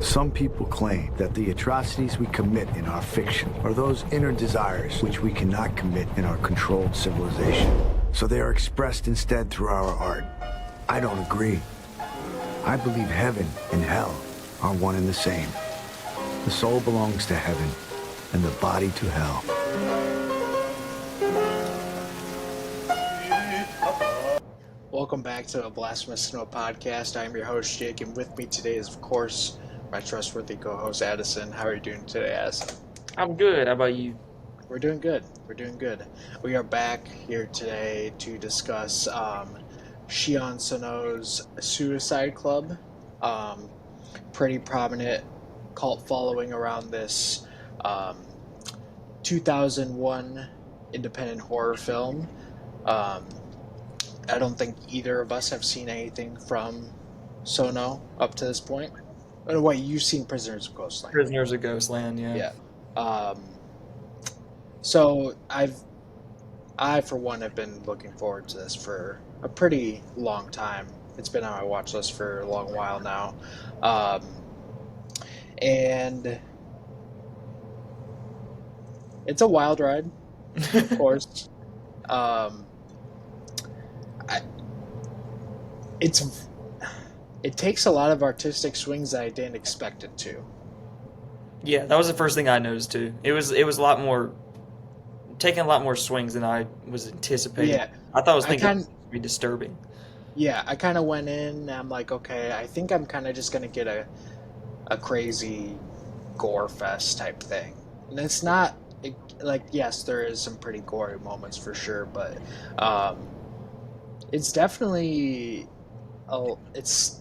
Some people claim that the atrocities we commit in our fiction are those inner desires which we cannot commit in our controlled civilization. So they are expressed instead through our art. I don't agree. I believe heaven and hell are one and the same. The soul belongs to heaven and the body to hell. Welcome back to a Blasphemous Snow podcast. I am your host, Jake, and with me today is, of course, my trustworthy co-host, Addison. How are you doing today, Addison? I'm good. How about you? We're doing good. We are back here today to discuss Sion Sono's Suicide Club. Pretty prominent cult following around this 2001 independent horror film. I don't think either of us have seen anything from Sono up to this point. Oh, wait, you've seen Prisoners of Ghostland. Prisoners of Ghostland, yeah. Yeah. So I for one have been looking forward to this for a pretty long time. It's been on my watch list for a long while now. And it's a wild ride, of course. It takes a lot of artistic swings that I didn't expect it to. Yeah, that was the first thing I noticed too. It was a lot more, taking a lot more swings than I was anticipating. Yeah, I thought it was thinking it would be disturbing. Yeah, I kind of went in and I'm like, okay, I think I'm kind of just going to get a crazy gore fest type thing. And it's not, like, yes, there is some pretty gory moments for sure, but it's definitely, it's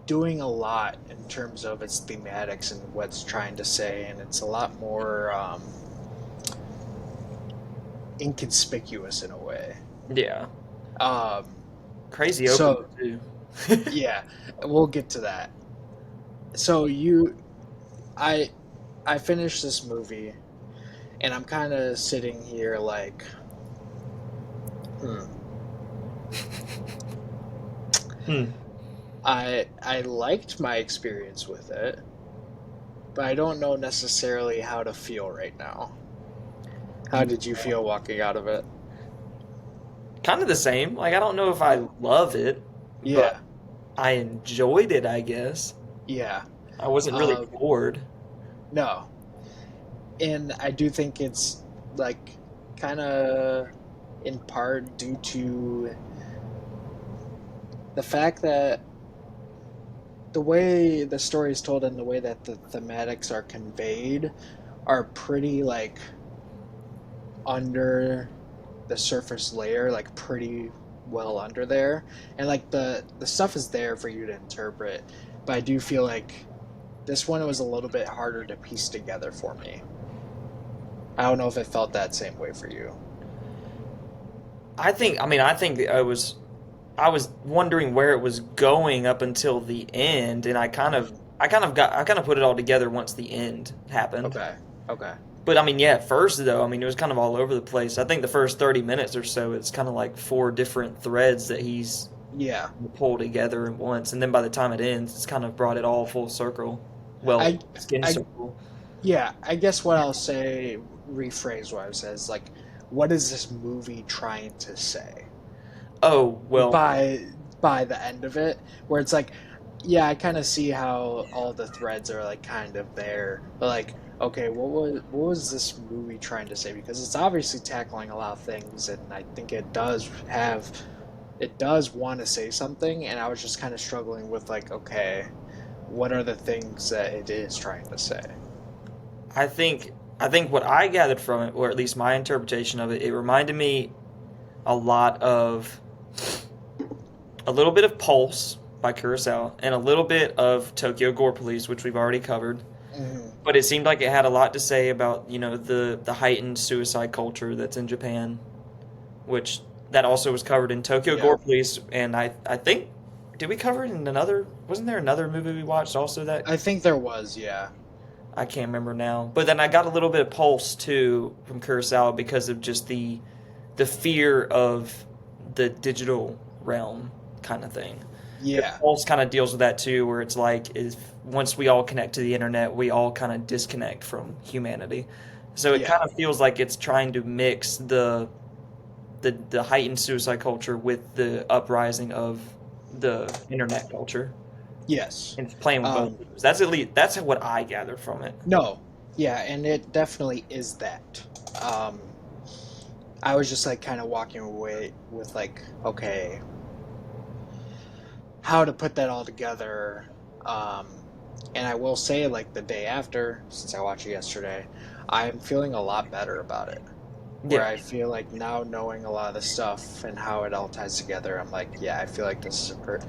doing a lot in terms of its thematics and what it's trying to say, and it's a lot more inconspicuous in a way. Yeah. Crazy So, opening too. yeah, we'll get to that. So I finished this movie, and I'm kind of sitting here like, I liked my experience with it, but I don't know necessarily how to feel right now. How did you feel walking out of it? Kind of the same. Like, I don't know if I love it, Yeah, but I enjoyed it, I guess. yeah. I wasn't really bored. No. And I do think it's, like, kind of in part due to the fact that the way the story is told and the way that the thematics are conveyed are pretty, like, under the surface layer, like, pretty well under there. And, like, the stuff is there for you to interpret. But I do feel like this one was a little bit harder to piece together for me. I don't know if it felt that same way for you. I think I was wondering where it was going up until the end, and I kind of put it all together once the end happened. Okay. But I mean, yeah, at first though, I mean, it was kind of all over the place. I think the first 30 minutes or so, it's kind of like 4 different threads that he's pulled together at once, and then by the time it ends, it's kind of brought it all full circle. Well, skin circle. Yeah, I guess what I'll say, rephrase what I said, is like, what is this movie trying to say? Oh, well, by the end of it, where it's like, yeah, I kind of see how all the threads are like kind of there, but like, okay, what was this movie trying to say? Because it's obviously tackling a lot of things, and I think it does want to say something, and I was just kind of struggling with like, okay, what are the things that it is trying to say? I think what I gathered from it, or at least my interpretation of it, it reminded me a lot of a little bit of Pulse by Kurosawa and a little bit of Tokyo Gore Police, which we've already covered. Mm-hmm. But it seemed like it had a lot to say about, you know, the heightened suicide culture that's in Japan, which that also was covered in Tokyo Gore Police, and I think, did we cover it in another, wasn't there another movie we watched also that? I think there was, yeah. I can't remember now. But then I got a little bit of Pulse too from Kurosawa because of just the fear of the digital realm kind of thing. Yeah. Pulse kind of deals with that too, where it's like once we all connect to the internet, we all kind of disconnect from humanity. So it Yeah. kind of feels like it's trying to mix the heightened suicide culture with the uprising of the internet culture. Yes. And it's playing with both Um, of those. That's at least that's what I gather from it. no. Yeah, and it definitely is that. Um, I was just like kind of walking away with like, okay, how to put that all together. Um, and I will say, like the day after, since I watched it yesterday, I'm feeling a lot better about it. Where Yeah. I feel like now knowing a lot of the stuff and how it all ties together, I'm like, yeah, I feel like this is a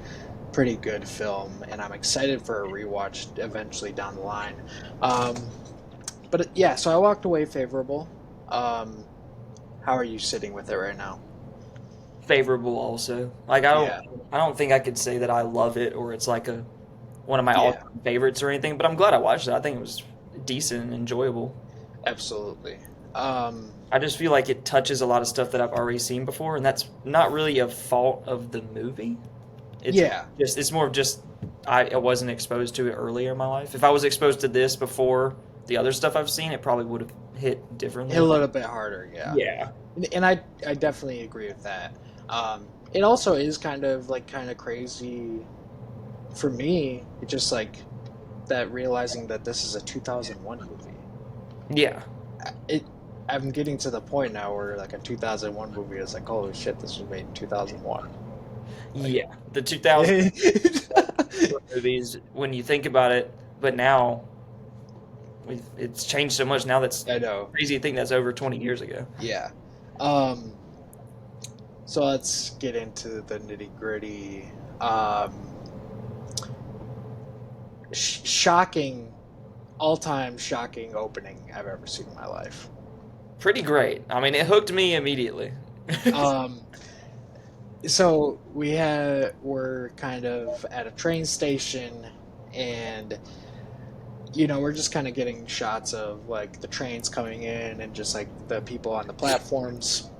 pretty good film, and I'm excited for a rewatch eventually down the line. Um, yeah, so I walked away favorable. Um, how are you sitting with it right now? Favorable also. Like Yeah, I don't think I could say that I love it or it's like a one of my yeah, all-time favorites or anything, but I'm glad I watched it. I think it was decent and enjoyable. absolutely. Um, I just feel like it touches a lot of stuff that I've already seen before, and that's not really a fault of the movie. yeah, It's more of just I wasn't exposed to it earlier in my life. If I was exposed to this before the other stuff I've seen, it probably would have hit hit a differently. little bit harder, yeah. Yeah. And I definitely agree with that. It also is kind of crazy for me. It's just like that realizing that this is a 2001 movie. Yeah. It I'm getting to the point now where like a 2001 movie is like, holy shit, this was made in 2001. Like, Yeah. The 2000 movies, when you think about it, but now it's changed so much now that's I know. crazy to think that's over 20 years ago. Yeah. Um, so let's get into the nitty gritty. Shocking, all time shocking opening I've ever seen in my life. Pretty great. I mean, it hooked me immediately. Um, so we're kind of at a train station, and we're just kind of getting shots of like the trains coming in and just like the people on the platforms.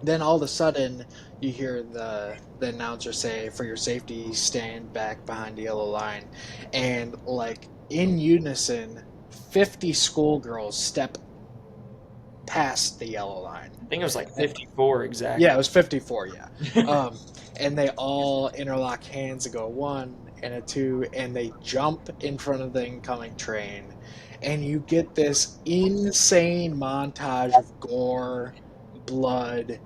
Then all of a sudden you hear the announcer say, for your safety, stand back behind the yellow line, and like in unison 50 schoolgirls step past the yellow line. I think it was like 54 exactly. Yeah, it was 54, yeah. um, and they all interlock hands and go one and a two, and they jump in front of the incoming train, and you get this insane montage of gore, blood.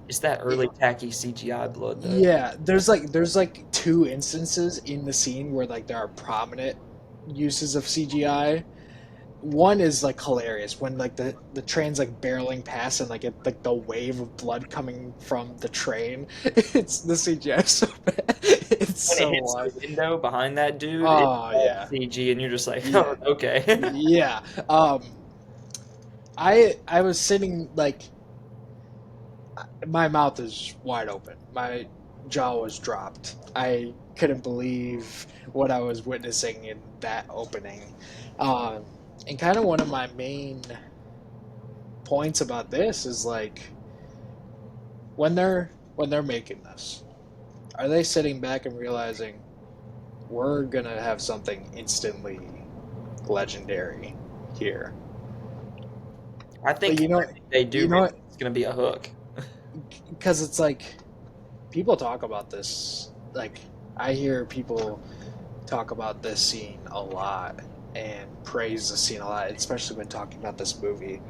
It's that early tacky CGI blood though. Yeah, there's like two instances in the scene where like there are prominent uses of CGI. One is like hilarious when like the train's like barreling past, and like like the wave of blood coming from the train. It's the CGI is so bad. It's When so it hits wild. the window behind that dude, it's Oh all yeah, CG, and you're just like, yeah, oh, okay. yeah. I was sitting like my mouth is wide open. My jaw was dropped. I couldn't believe what I was witnessing in that opening. Um, and kind of one of my main points about this is like when they're making this, are they sitting back and realizing we're gonna have something instantly legendary here? I think But they do you know realize what? it's going to be a hook. Because it's like people talk about this. Like I hear people talk about this scene a lot and praise the scene a lot, especially when talking about this movie.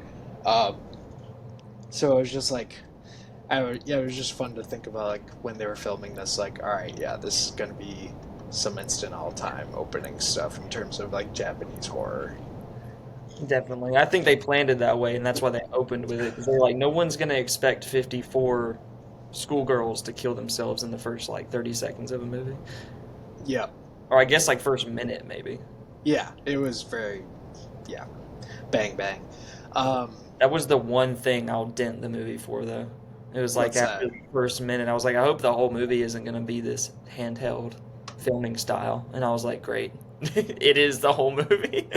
Um, so it was just like, yeah, it was just fun to think about like when they were filming this. Like, all right, yeah, this is gonna be some instant all-time opening stuff in terms of like Japanese horror. Definitely. I think they planned it that way, and that's why they opened with it. Because they're like, no one's going to expect 54 schoolgirls to kill themselves in the first, like, 30 seconds of a movie. Yeah, Or I guess, like, first minute, maybe. yeah, it was very, yeah, bang bang. Um, That was the one thing I'll dent the movie for, though. It was like what's that? after the first minute, I was like, I hope the whole movie isn't going to be this handheld filming style. And I was like, great. It is the whole movie.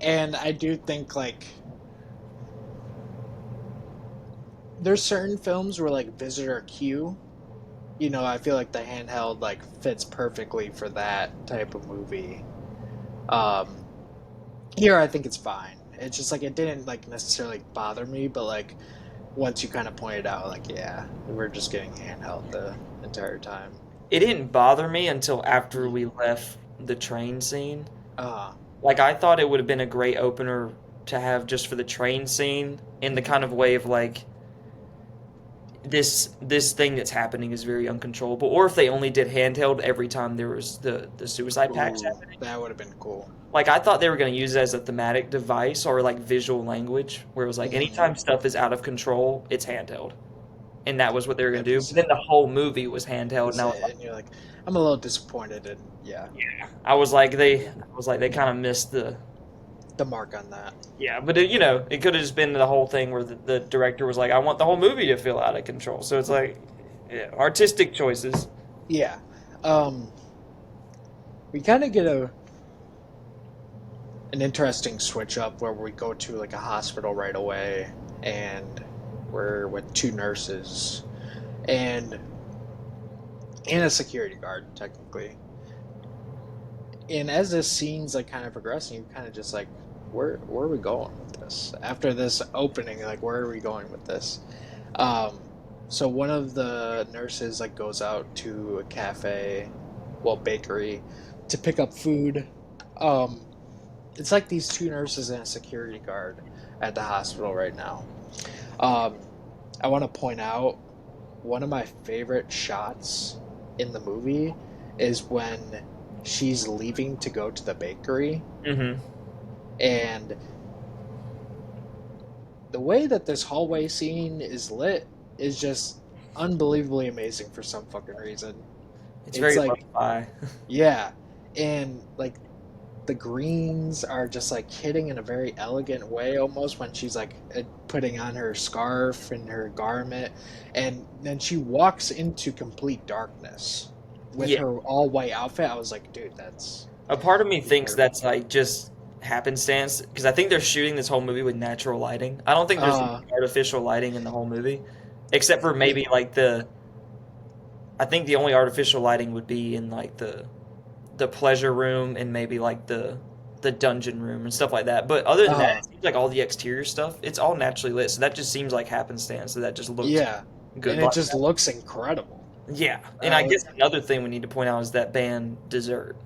And I do think like there's certain films where like Visitor Q I feel like the handheld like fits perfectly for that type of movie. Um, Here, I think it's fine. It's just like it didn't like necessarily bother me, but like once you kind of pointed out, like yeah, we're just getting handheld the entire time. It didn't bother me until after we left the train scene. Uh, Like I thought it would have been a great opener to have just for the train scene in the kind of way of like this thing that's happening is very uncontrollable. Or if they only did handheld every time there was the suicide packs ooh, happening. that would have been cool. Like I thought they were going to use it as a thematic device or like visual language, where it was like Mm, anytime stuff is out of control, it's handheld, and that was what they were going that to do. But then the whole movie was handheld, and is it. And you're like, I'm a little disappointed, and yeah, I was like they kind of missed the the mark on that. yeah. But it could have just been the whole thing where the director was like, I want the whole movie to feel out of control. So it's like, yeah, artistic choices. Yeah. Um, we kind of get an interesting switch up where we go to like a hospital right away, and we're with two nurses and a security guard technically. And as this scene's like kind of progressing, you kind of just like, where are we going with this? After this opening, like where are we going with this? Um, so one of the nurses like goes out to a cafe, well bakery, to pick up food. Um, it's like these two nurses and a security guard at the hospital right now. Um, I want to point out one of my favorite shots in the movie is when she's leaving to go to the bakery, Mm-hmm. and the way that this hallway scene is lit is just unbelievably amazing for some fucking reason. It's It's very like, lo-fi. yeah, and like the greens are just like hitting in a very elegant way almost when she's like putting on her scarf and her garment, and then she walks into complete darkness with Yeah. her all white outfit. I was like, dude, that's A part of me thinks incredible. that's like just happenstance because I think they're shooting this whole movie with natural lighting. I don't think there's uh artificial lighting in the whole movie, except for yeah, maybe like the. I think the only artificial lighting would be in like the pleasure room and maybe like the dungeon room and stuff like that. But other than that, uh it seems like all the exterior stuff, it's all naturally lit. So that just seems like happenstance. So that just looks yeah, and good it like just that. looks incredible. Yeah, and I uh guess another thing we need to point out is that band Dessert.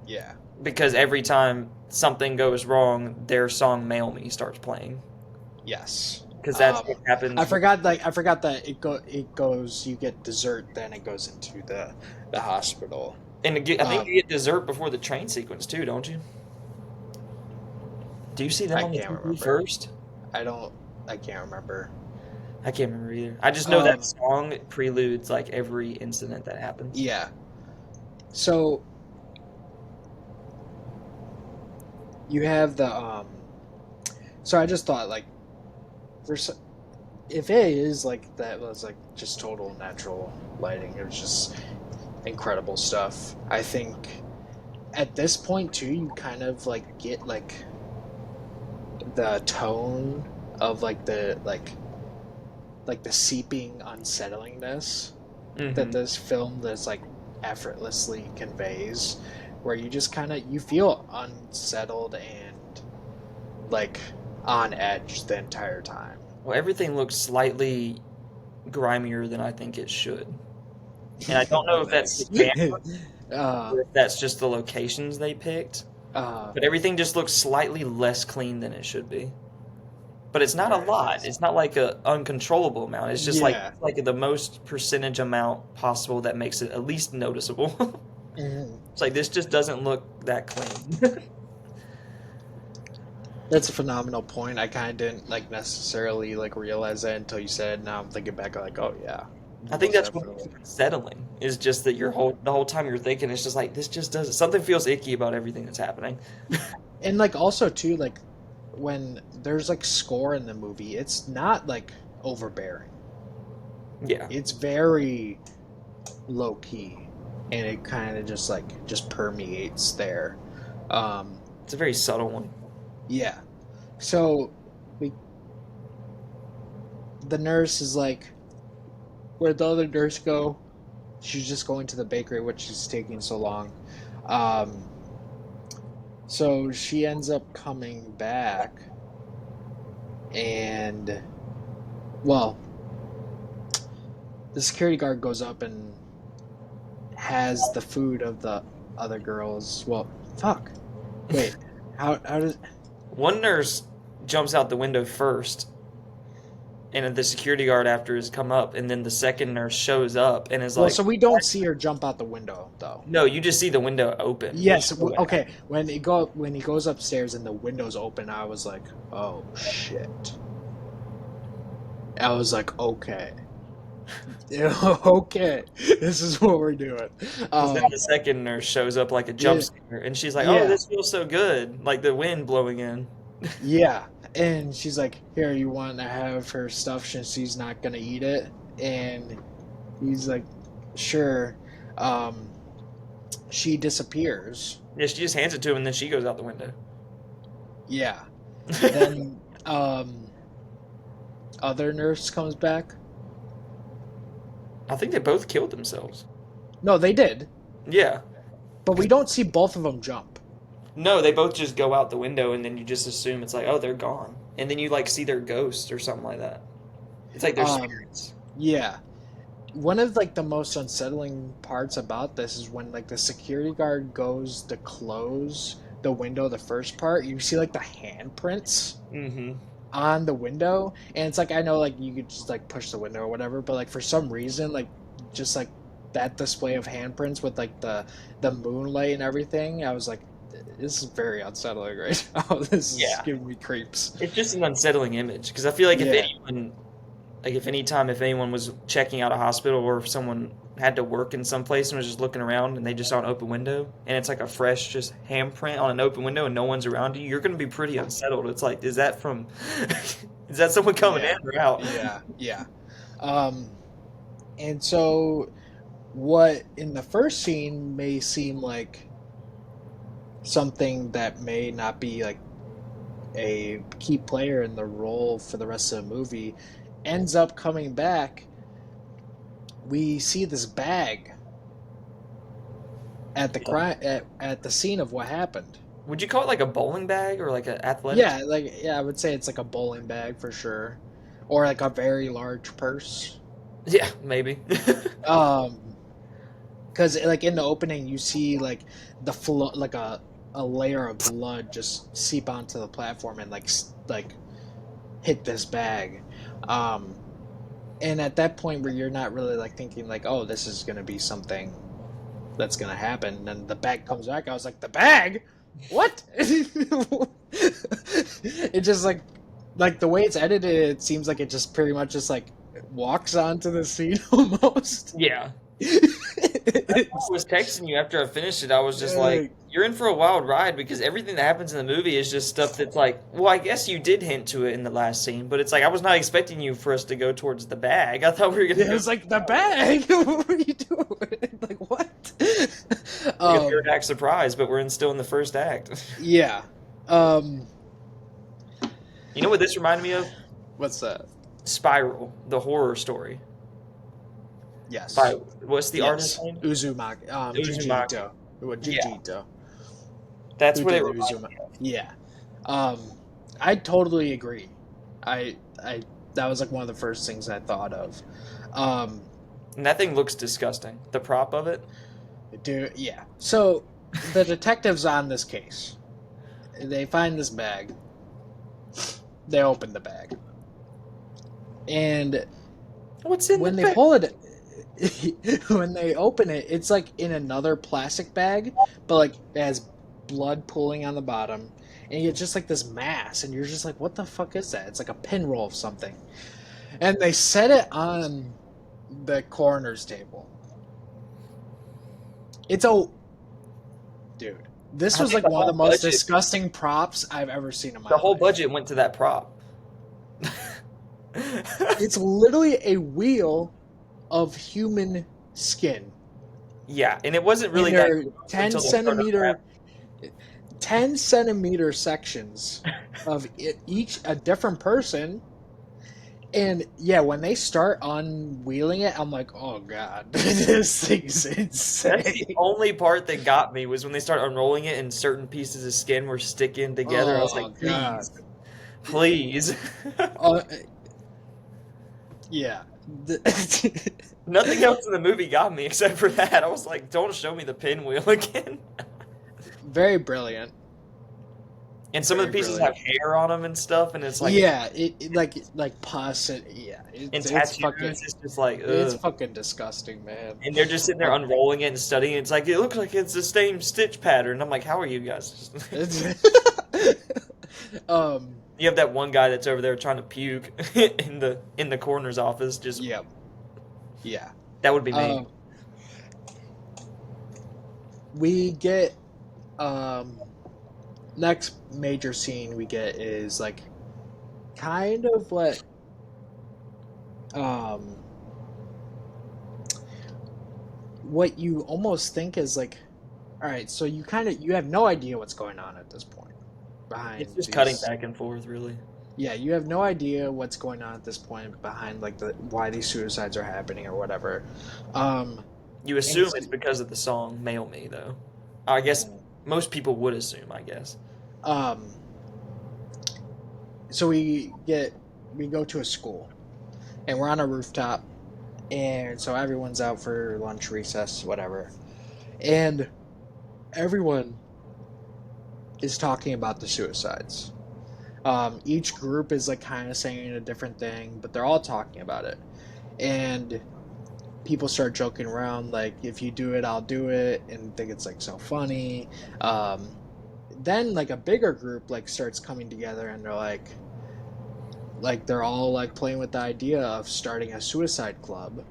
yeah, Because every time something goes wrong, their song "Mail Me" starts playing. yes. Because that's what I happens. forgot, like I forgot that it goes, you get dessert, then it goes into the hospital. And I think you um get dessert before the train sequence too, don't you? Do you see them I on the can't TV remember. first? I don't. I can't remember. I can't remember either. I just know that Um, song preludes like every incident that happens. yeah. So you have the So I just thought like, for if it is like that was like just total natural lighting, it was just incredible stuff. I think at this point too, you kind of like get like the tone of like the seeping unsettlingness that Hmm. this film that's like effortlessly conveys, where you just kind of you feel unsettled and like on edge the entire time. Well, everything looks slightly grimier than I think it should. And I don't know if that's the Nice. camera uh or if that's just the locations they picked, uh but everything just looks slightly less clean than it should be. But it's not a very lot. nice. It's not like a uncontrollable amount. It's just Yeah. like the most percentage amount possible that makes it at least noticeable. Mhm. It's like this just doesn't look that clean. That's a phenomenal point. I kind of didn't like necessarily like realize that until you said. Now I'm thinking back, like, oh yeah, I think most that's what makes definitely. it unsettling. Is just that the whole time you're thinking it's just like this just doesn't something feels icky about everything that's happening. And like also too, like when there's like score in the movie, it's not like overbearing. Yeah, It's very low key, and it kind of just permeates there. Um, it's a very subtle one. yeah. So we the nurse is like, where'd the other nurse go? she's just going to the bakery, which is taking so long. So she ends up coming back, and well, the security guard goes up and has the food of the other girls. Well, fuck. Wait, how does? One nurse jumps out the window first, and the security guard after has come up, and then the second nurse shows up and is Well, like, so we don't see her jump out the window though. "No, you just see the window open." Yes. Okay. When he goes upstairs and the window's open, I was like, oh shit. I was like, okay. Okay, this is what we're doing. Then the second nurse shows up like a jump scare, and she's like, "Oh, yeah. this feels so good, like the wind blowing in." Yeah, and she's like, "Here, you want to have her stuff since she's not gonna eat it?" And he's like, "Sure." She disappears. Yeah, she just hands it to him, and then she goes out the window. Yeah. Then other nurse comes back. I think they both killed themselves. No, they did, Yeah. but we don't see both of them jump. No, they both just go out the window, and then you just assume it's like, oh, they're gone, and then you like see their ghosts or something like that. It's like their spirits. Yeah. One of like the most unsettling parts about this is when like the security guard goes to close the window, the first part, you see like the handprints Mm-hmm. on the window, and it's like, I know like you could just like push the window or whatever, but like for some reason, like just like that display of handprints with like the moonlight and everything, I was like, this is very unsettling right now. This is giving me creeps. It's just an unsettling image because I feel like Yeah. if anyone was checking out a hospital, or if someone had to work in some place and was just looking around and they just saw an open window and it's like a fresh just handprint on an open window and no one's around you, you're going to be pretty unsettled. It's like, is that from is that someone coming in or out? Yeah. And so what in the first scene may seem like something that may not be like a key player in the role for the rest of the movie ends up coming back. We see this bag at the crime at the scene of what happened. Would you call it like a bowling bag or like an athletic? Yeah, I would say it's like a bowling bag for sure, or like a very large purse. Yeah, maybe. Because like in the opening, you see like the flow, like a layer of blood just seep onto the platform and like hit this bag. And at that point where you're not really like thinking like, oh, this is gonna be something that's gonna happen, and then the bag comes back, I was like, the bag? What? It just like the way it's edited, it seems like it just pretty much just like walks onto the scene almost. Yeah. I was texting you after I finished it. I was just like, you're in for a wild ride, because everything that happens in the movie is just stuff that's like, well, I guess you did hint to it in the last scene, but it's like, I was not expecting you for us to go towards the bag. I thought we were going to It was like, the bag? What are you doing? Like, what? third act surprise, but we're still in the first act. Yeah. You know what this reminded me of? What's that? Spiral, the horror story. Yes. What's the artist's name? Uzumaki. Uzumaki. Jujito. That's what it reminds me of. Yeah. I totally agree. I that was like one of the first things I thought of. And that thing looks disgusting. The prop of it. Dude, yeah. So the detectives on this case, they find this bag. They open the bag, and what's in when the they bag? pull it, when they open it, it's like in another plastic bag, but like it has blood pooling on the bottom, and it's just like this mass, and you're just like, what the fuck is that? It's like a pinroll of something, and they set it on the coroner's table. Dude, this was like one of the most disgusting props I've ever seen in my life. The whole budget went to that prop. It's literally a wheel of human skin. Yeah, and it wasn't really They're that 10 centimeter sections of each a different person, And yeah, when they start unwheeling it, I'm like, oh god, this thing's That's the insane. only part that got me was when they started unrolling it and certain pieces of skin were sticking together. I was Oh like, god. please, please. Uh, yeah. Nothing else in the movie got me except for that. I was like, don't show me the pinwheel again. Very brilliant. And some of Very the pieces have brilliant. hair on them and stuff, and it's like, Yeah, like pus. Yeah, and it's fucking tattoos. It's just like, it's ugh. fucking disgusting, man. And they're just sitting there Um, unrolling it and studying. It's like it looks like it's the same stitch pattern. I'm like, how are you guys? it's um, You have that one guy that's over there trying to puke in the coroner's office. Just yeah, yeah. that would be me. Um, we get um next major scene we get is like kind of um what you almost think is like, all right, so you have no idea what's going on at this point behind It's just these. cutting back and forth, really. Yeah, you have no idea what's going on at this point behind like the why these suicides are happening or whatever. Um, You and assume it's because of the song "Mail Me," though. I guess mm, most people would assume. I guess. um, so we go to a school and we're on a rooftop, and so everyone's out for lunch, recess, whatever, and everyone is talking about the suicides. Each group is like kind of saying a different thing, but they're all talking about it. And people start joking around like, if you do it, I'll do it, and think it's like so funny. Um, then like a bigger group like starts coming together, and they're like they're all like playing with the idea of starting a suicide club,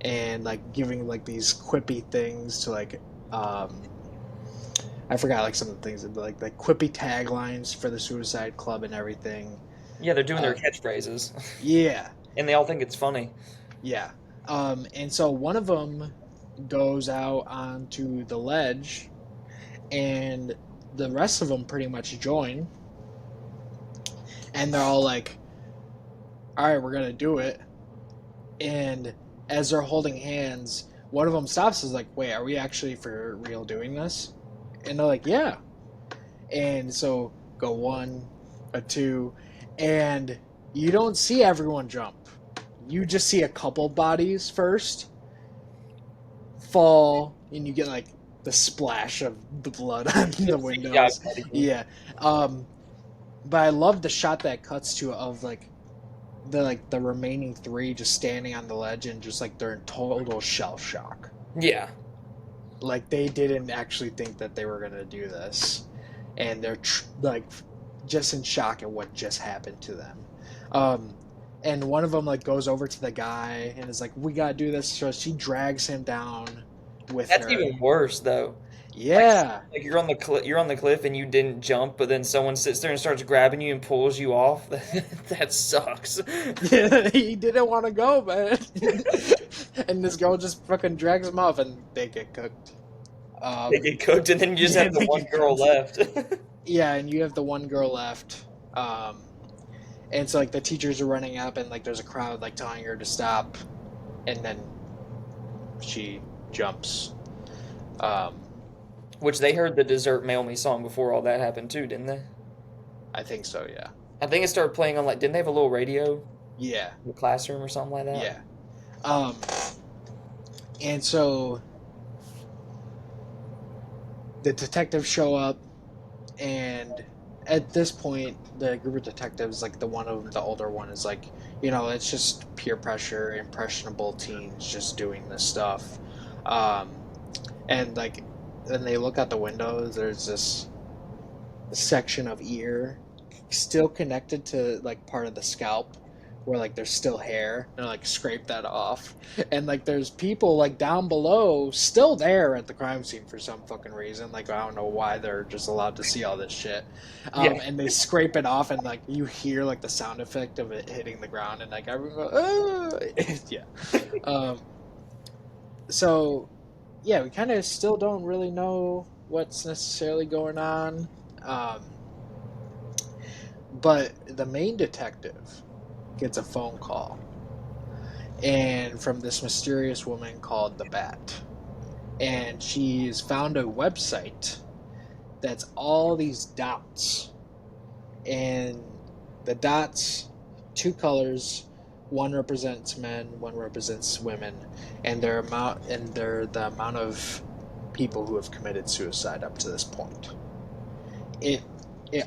and like giving like these quippy things to like I forgot like some of the things like quippy taglines for the suicide club and everything. Yeah, they're doing their Uh, catchphrases, yeah, and they all think it's funny. yeah. And so one of them goes out onto the ledge, and the rest of them pretty much join, and they're all like, "All right, we're gonna do it." And as they're holding hands, one of them stops. Is like, "Wait, are we actually for real doing this?" And they're like, "Yeah." And so go one, a two, and you don't see everyone jump. You just see a couple bodies first fall, and you get like the splash of the blood on the Yeah, windows. Yeah. Um, but I love the shot that cuts to of like the remaining three just standing on the ledge and just like they're in total shell shock. yeah. Like they didn't actually think that they were gonna do this, and they're like just in shock at what just happened to them. Um, and one of them like goes over to the guy and is like, "We gotta do this." So she drags him down with That's her. even worse, though. Yeah, Like you're on the cliff and you didn't jump, but then someone sits there and starts grabbing you and pulls you off. That sucks. he didn't want to go, man. And this girl just fucking drags him off, and they get cooked. They get cooked, and then you just Yeah, have the they one get girl cooked. left. Yeah, and you have the one girl left. Um, and so like the teachers are running up, and like there's a crowd like telling her to stop, and then she jumps. Um, Which they heard the Desert Mail Me song before all that happened too, didn't they? I think so. Yeah. I think it started playing on like, didn't they have a little radio Yeah. in the classroom or something like that? Yeah. Um, and so the detectives show up, and at this point, the group of detectives, like the older one, is like, it's just peer pressure, impressionable teens just doing this stuff, and like, then they look out the windows. There's this section of ear still connected to like part of the scalp where like there's still hair, and like scrape that off, and like there's people like down below still there at the crime scene for some fucking reason. Like I don't know why they're just allowed to see all this shit. Yeah. And they scrape it off, and like you hear like the sound effect of it hitting the ground, and like everyone yeah. So yeah, we kind of still don't really know what's necessarily going on, but the main detective gets a phone call, and from this mysterious woman called the Bat, and she's found a website that's all these dots, and the dots, two colors, one represents men, one represents women, and they're the amount of people who have committed suicide up to this point. It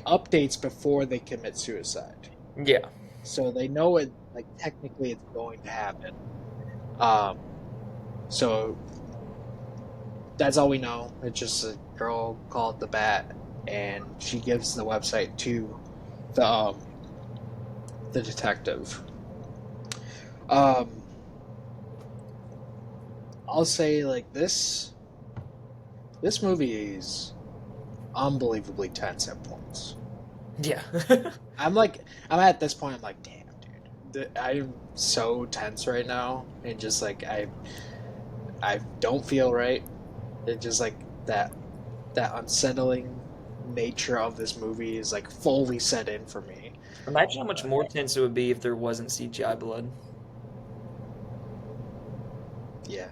updates before they commit suicide, Yeah. so they know it, like, technically it's going to happen. So that's all we know. It's just a girl called the Bat, and she gives the website to the detective. I'll say, like, this movie is unbelievably tense at points. Yeah. I'm at this point, I'm like, damn, dude, I'm so tense right now, and just like I don't feel right. It's just like that unsettling nature of this movie is like fully set in for me. Imagine how much more tense it would be if there wasn't CGI blood. Yeah,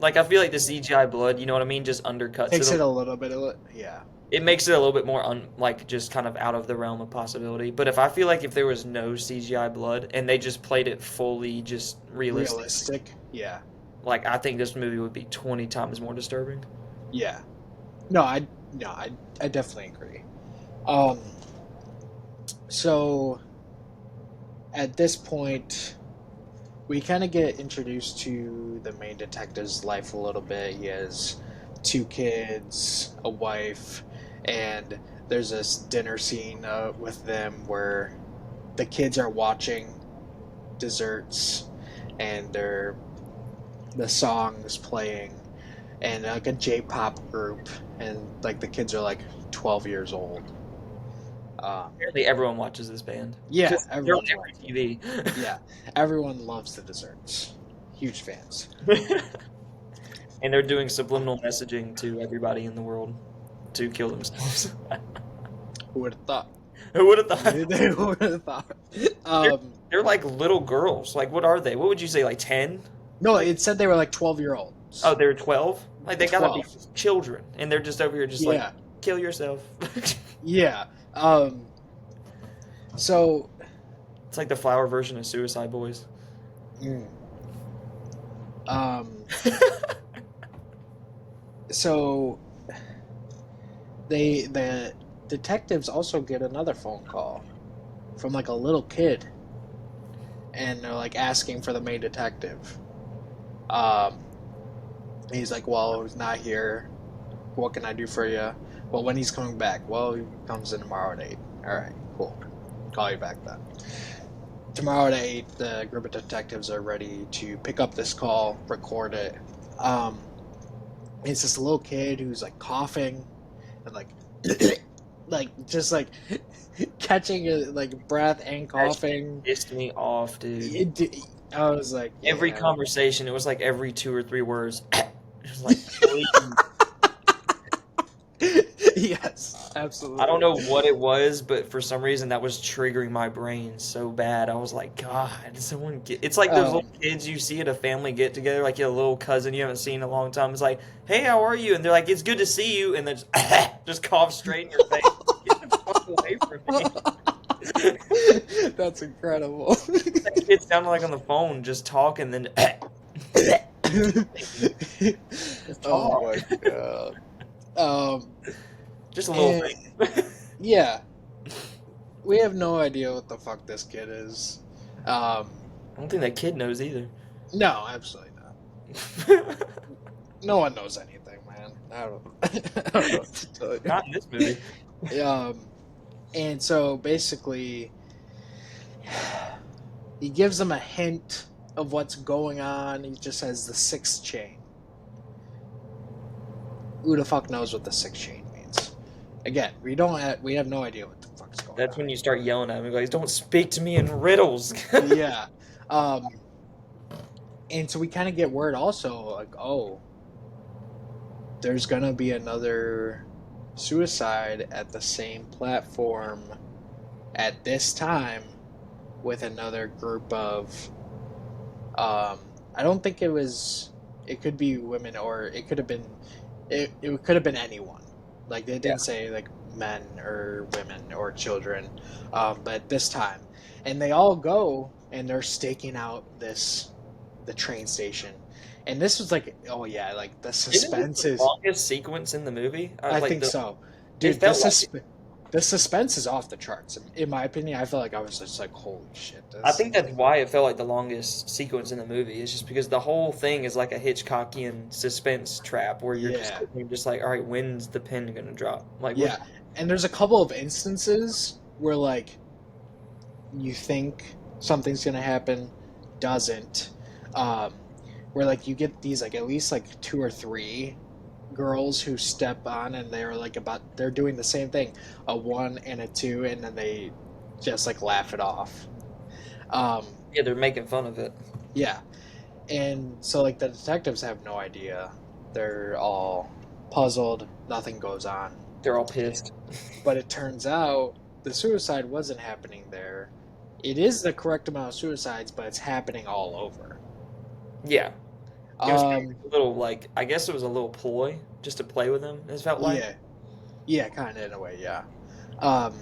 Like, I feel like the CGI blood, you know what I mean, just undercuts takes it. it a little bit of it. Yeah, It makes it a little bit more like just kind of out of the realm of possibility. But if I feel like if there was no CGI blood and they just played it fully just realistic, Yeah, like, I think this movie would be 20 times more disturbing. yeah. No, I definitely agree. So at this point, we kind of get introduced to the main detective's life a little bit. He has 2 kids, a wife, and there's this dinner scene with them where the kids are watching desserts, and the song is playing, and like a J-pop group, and like the kids are like 12 years old. Apparently, everyone watches this band. Yeah, 'Cause they're on everyone every TV. Yeah, everyone loves the desserts. Huge fans. And they're doing subliminal messaging to everybody in the world to kill themselves. Who would have thought? Who would have thought? Who would have thought? They're like little girls. Like, what are they? What would you say, like 10? No, it said they were like 12-year-olds. Oh, they're 12? Like, they gotta be 12. children. And they're just over here just like, Yeah. kill yourself. Yeah. So. It's like the flower version of Suicide Boys. So the detectives also get another phone call from like a little kid, and they're like asking for the main detective. He's like, well, he's not here. What can I do for you? Well, when he's coming back? Well, he comes in tomorrow at 8. All right, cool. Call you back then. Tomorrow at 8, the group of detectives are ready to pick up this call, record it. It's this little kid who's like coughing and like like just like catching a, like breath and coughing. That pissed me off, dude. I was like, Every yeah. conversation, it was like every 2 or 3 words. It was like, please. Yes, absolutely. I don't know what it was, but for some reason that was triggering my brain so bad. I was like, God, someone get... It's like those little kids you see at a family get together, like your little cousin you haven't seen in a long time. It's like, hey, how are you? And they're like, it's good to see you. And then just cough straight in your face. Get the fuck away from me. That's incredible. That kid sounded like on the phone, just talking, then. Oh my God. Just a little thing. Yeah. We have no idea what the fuck this kid is. I don't think that kid knows either. No, absolutely not. No one knows anything, man. I don't know what to tell you. Not in this movie. And so basically, he gives them a hint of what's going on. He just says the 6th chain. Who the fuck knows what the 6th chain means? Again, we have no idea what the fuck's going on. That's when you start yelling at me, guys. Don't speak to me in riddles. Yeah. And so we kind of get word also, like, oh, there's gonna be another suicide at the same platform at this time with another group of. I don't think it was. It could be women, or it could have been. It could have been anyone. Like they Yeah. didn't say like men or women or children, but this time, and they all go and they're staking out the train station, and this was like, oh yeah, like the Isn't this suspense the is. longest sequence in the movie? I Like think so, it dude. felt like The suspense is off the charts. In my opinion, I feel like I was just like, holy shit. I think that's why it felt like the longest sequence in the movie. It's just because the whole thing is like a Hitchcockian suspense trap where you're just like, all right, when's the pin gonna drop? Like, Yeah, and there's a couple of instances where like you think something's gonna happen, doesn't. Where like you get these like at least like two or three girls who step on and they're doing the same thing, a 1 and a 2, and then they just like laugh it off. yeah, they're making fun of it. Yeah, and so like the detectives have no idea. They're all puzzled. Nothing goes on. They're all pissed. But it turns out the suicide wasn't happening there. It is the correct amount of suicides, but it's happening all over. Yeah, it was Um, a little like I guess it was a little ploy just to play with him. It felt like. yeah, kind of in a way, yeah. Um,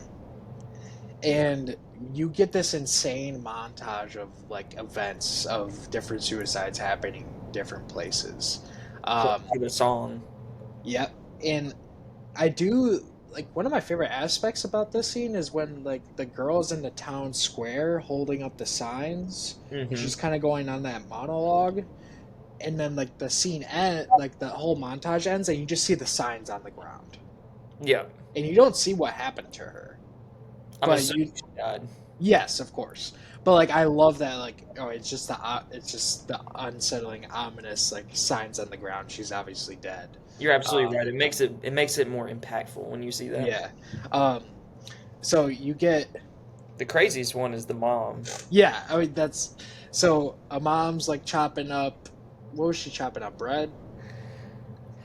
and you get this insane montage of like events of different suicides happening different places. To the song. Yep, and I do like one of my favorite aspects about this scene is when like the girl's in the town square holding up the signs. Mhm. She's kind of going on that monologue, and then like the scene like the whole montage ends, and you just see the signs on the ground, Yeah, and you don't see what happened to her. I'm But assuming she died. Yes, of course. But like I love that like it's just the unsettling ominous like signs on the ground. She's obviously dead. You're absolutely right. It makes it more impactful when you see that. Yeah. So you get The craziest one is the mom. yeah. I mean that's so a mom's like chopping up. What was she chopping up? Bread.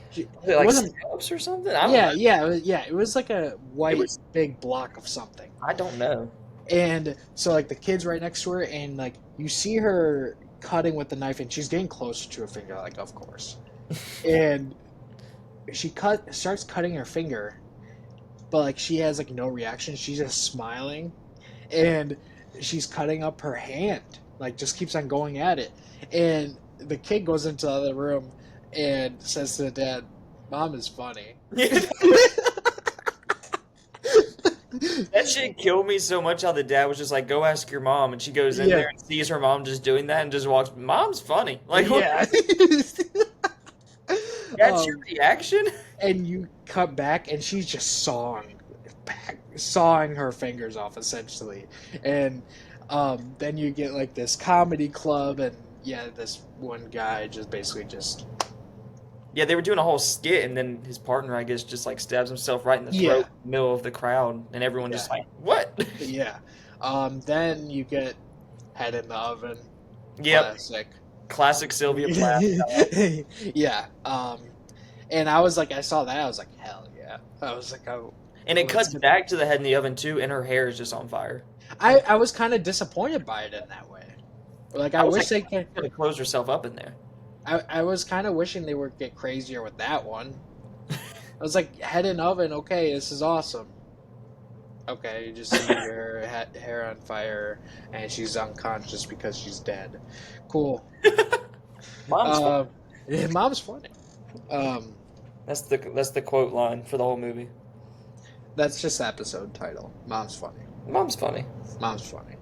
Was it like wasn't- scallops or something? I don't know. Yeah. It was like a white was- big block of something. I don't know. And so like the kid's right next to her, and like you see her cutting with the knife, and she's getting closer to her finger, like of course. And she starts cutting her finger, but like she has like no reaction. She's just smiling, and she's cutting up her hand, like just keeps on going at it. And the kid goes into the other room and says to the dad, "Mom is funny." That shit killed me so much how the dad was just like, go ask your mom. And she goes in there and sees her mom just doing that and just walks, Mom's funny. Like, yeah. That's your reaction? And you cut back, and she's just sawing her fingers off, essentially. And then you get like this comedy club, and yeah, this one guy just basically just Yeah, they were doing a whole skit, and then his partner, I guess, just like stabs himself right in the throat, in the middle of the crowd, and everyone just like, what? yeah. Then you get Head in the Oven. Yep. Classic Sylvia Plath. Yeah. And I was like, I saw that, I was like, hell yeah. I was like, oh. And it cuts back to the head in the oven too, and her hair is just on fire. I was kind of disappointed by it in that way. Like I wish they could have closed herself up in there. I was kind of wishing they would get crazier with that one. I was like, Head in Oven, okay, this is awesome. Okay, you just see her hair on fire, and she's unconscious because she's dead. Cool. Mom's funny. Yeah, Mom's funny. That's the quote line for the whole movie. That's just the episode title. Mom's funny. Mom's funny. Mom's funny.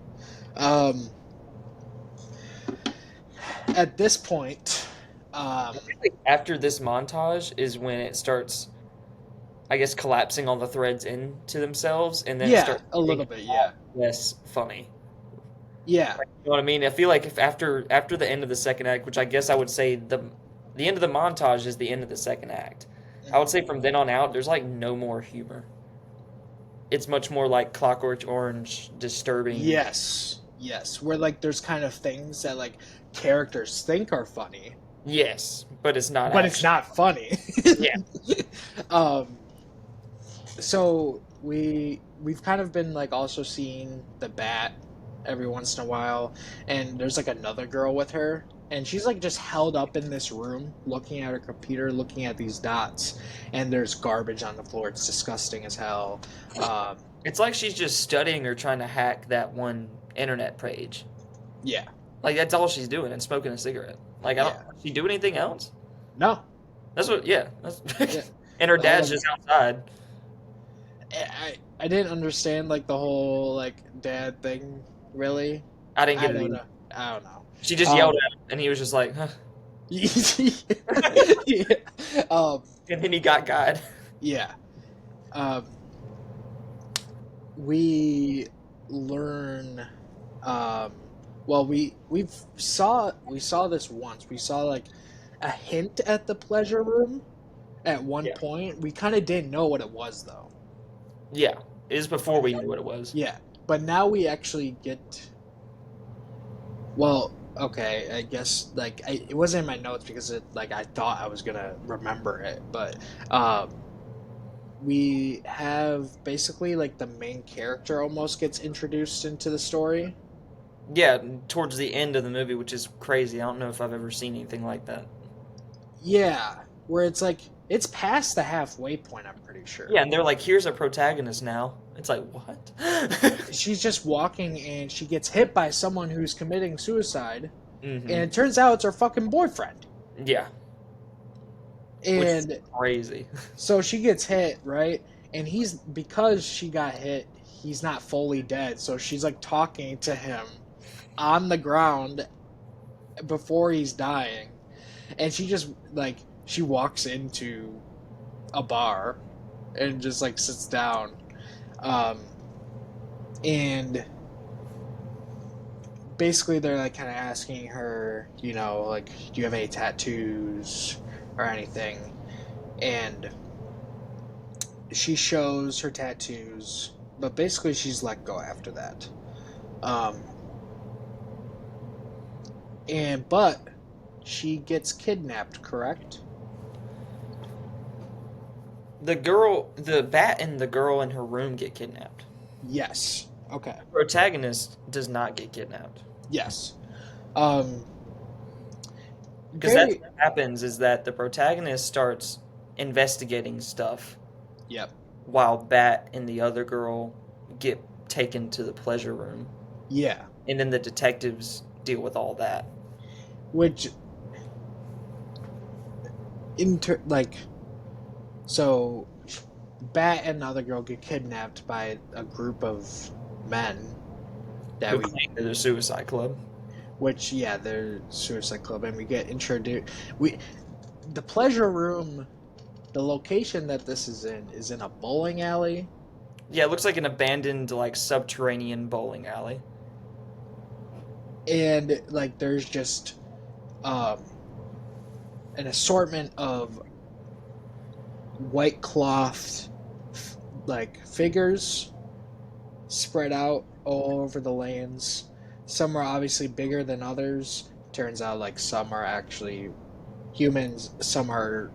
At this point, I feel like after this montage is when it starts, I guess, collapsing all the threads into themselves, and then it starts a little bit, yeah, less funny. Yeah, You know what I mean? I feel like if after the end of the second act, which I guess I would say the end of the montage is the end of the second act. I would say from then on out, there's like no more humor. It's much more like Clockwork Orange, disturbing. Yes, where like there's kind of things that like characters think are funny. Yes, but it's not. But it's not funny. Yeah. So we've kind of been like also seeing the bat every once in a while, and there's like another girl with her, and she's like just held up in this room looking at her computer, looking at these dots, and there's garbage on the floor. It's disgusting as hell. Um, It's like she's just studying or trying to hack that one internet page. yeah, Like that's all she's doing and smoking a cigarette. Like I don't. yeah. Does she do anything else? No, That's what. Yeah. That's. yeah. And her dad's just outside. I didn't understand like the whole like dad thing really. I didn't I get it don't either. know. I don't know. She just yelled at him, and he was just like, huh. Yeah. And then he got God. Yeah. Um, we learn. Well, we saw this once. We saw like a hint at the pleasure room at one Yeah. point. We kind of didn't know what it was though. Yeah, it was before we knew what it was. Yeah, but now we actually get. Well, okay, I guess like it wasn't in my notes because I thought I was gonna remember it, but we have basically like the main character almost gets introduced into the story. Yeah, towards the end of the movie, which is crazy. I don't know if I've ever seen anything like that. Yeah, where it's like it's past the halfway point. I'm pretty sure. Yeah, and they're like, "Here's a protagonist now." It's like, what? She's just walking and she gets hit by someone who's committing suicide, Mm-hmm. and it turns out it's her fucking boyfriend. Yeah, which And is crazy. so she gets hit, right? And because she got hit, he's not fully dead. So she's like talking to him on the ground before he's dying. And she just like she walks into a bar and just like sits down. And basically they're like kind of asking her, you know, like, do you have any tattoos or anything? And she shows her tattoos, but basically she's let go after that. But she gets kidnapped, correct? The bat and the girl in her room get kidnapped. Yes. Okay. The protagonist does not get kidnapped. Yes. Because that's what happens is that the protagonist starts investigating stuff. Yep. While Bat and the other girl get taken to the pleasure room. Yeah. And then the detectives deal with all that. Which, so Bat and the other girl get kidnapped by a group of men that Who claim they're the Suicide Club. Which, yeah, they're Suicide Club, and we get introduced. The pleasure room, the location that this is in a bowling alley. Yeah, it looks like an abandoned, like, subterranean bowling alley. And, like, there's just an assortment of white cloth, like, figures spread out all over the lanes. Some are obviously bigger than others. Turns out, like, some are actually humans, some are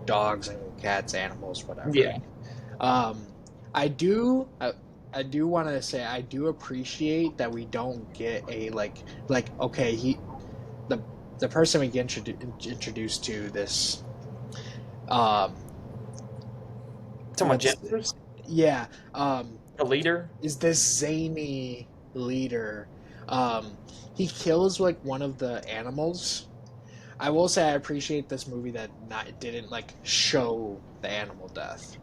dogs and cats, animals, whatever. Yeah. I do want to say I do appreciate that we don't get a okay, the person we get introduced to this Someone genders? yeah A leader? is this zany leader. He kills like one of the animals. I will say I appreciate this movie that didn't like show the animal death.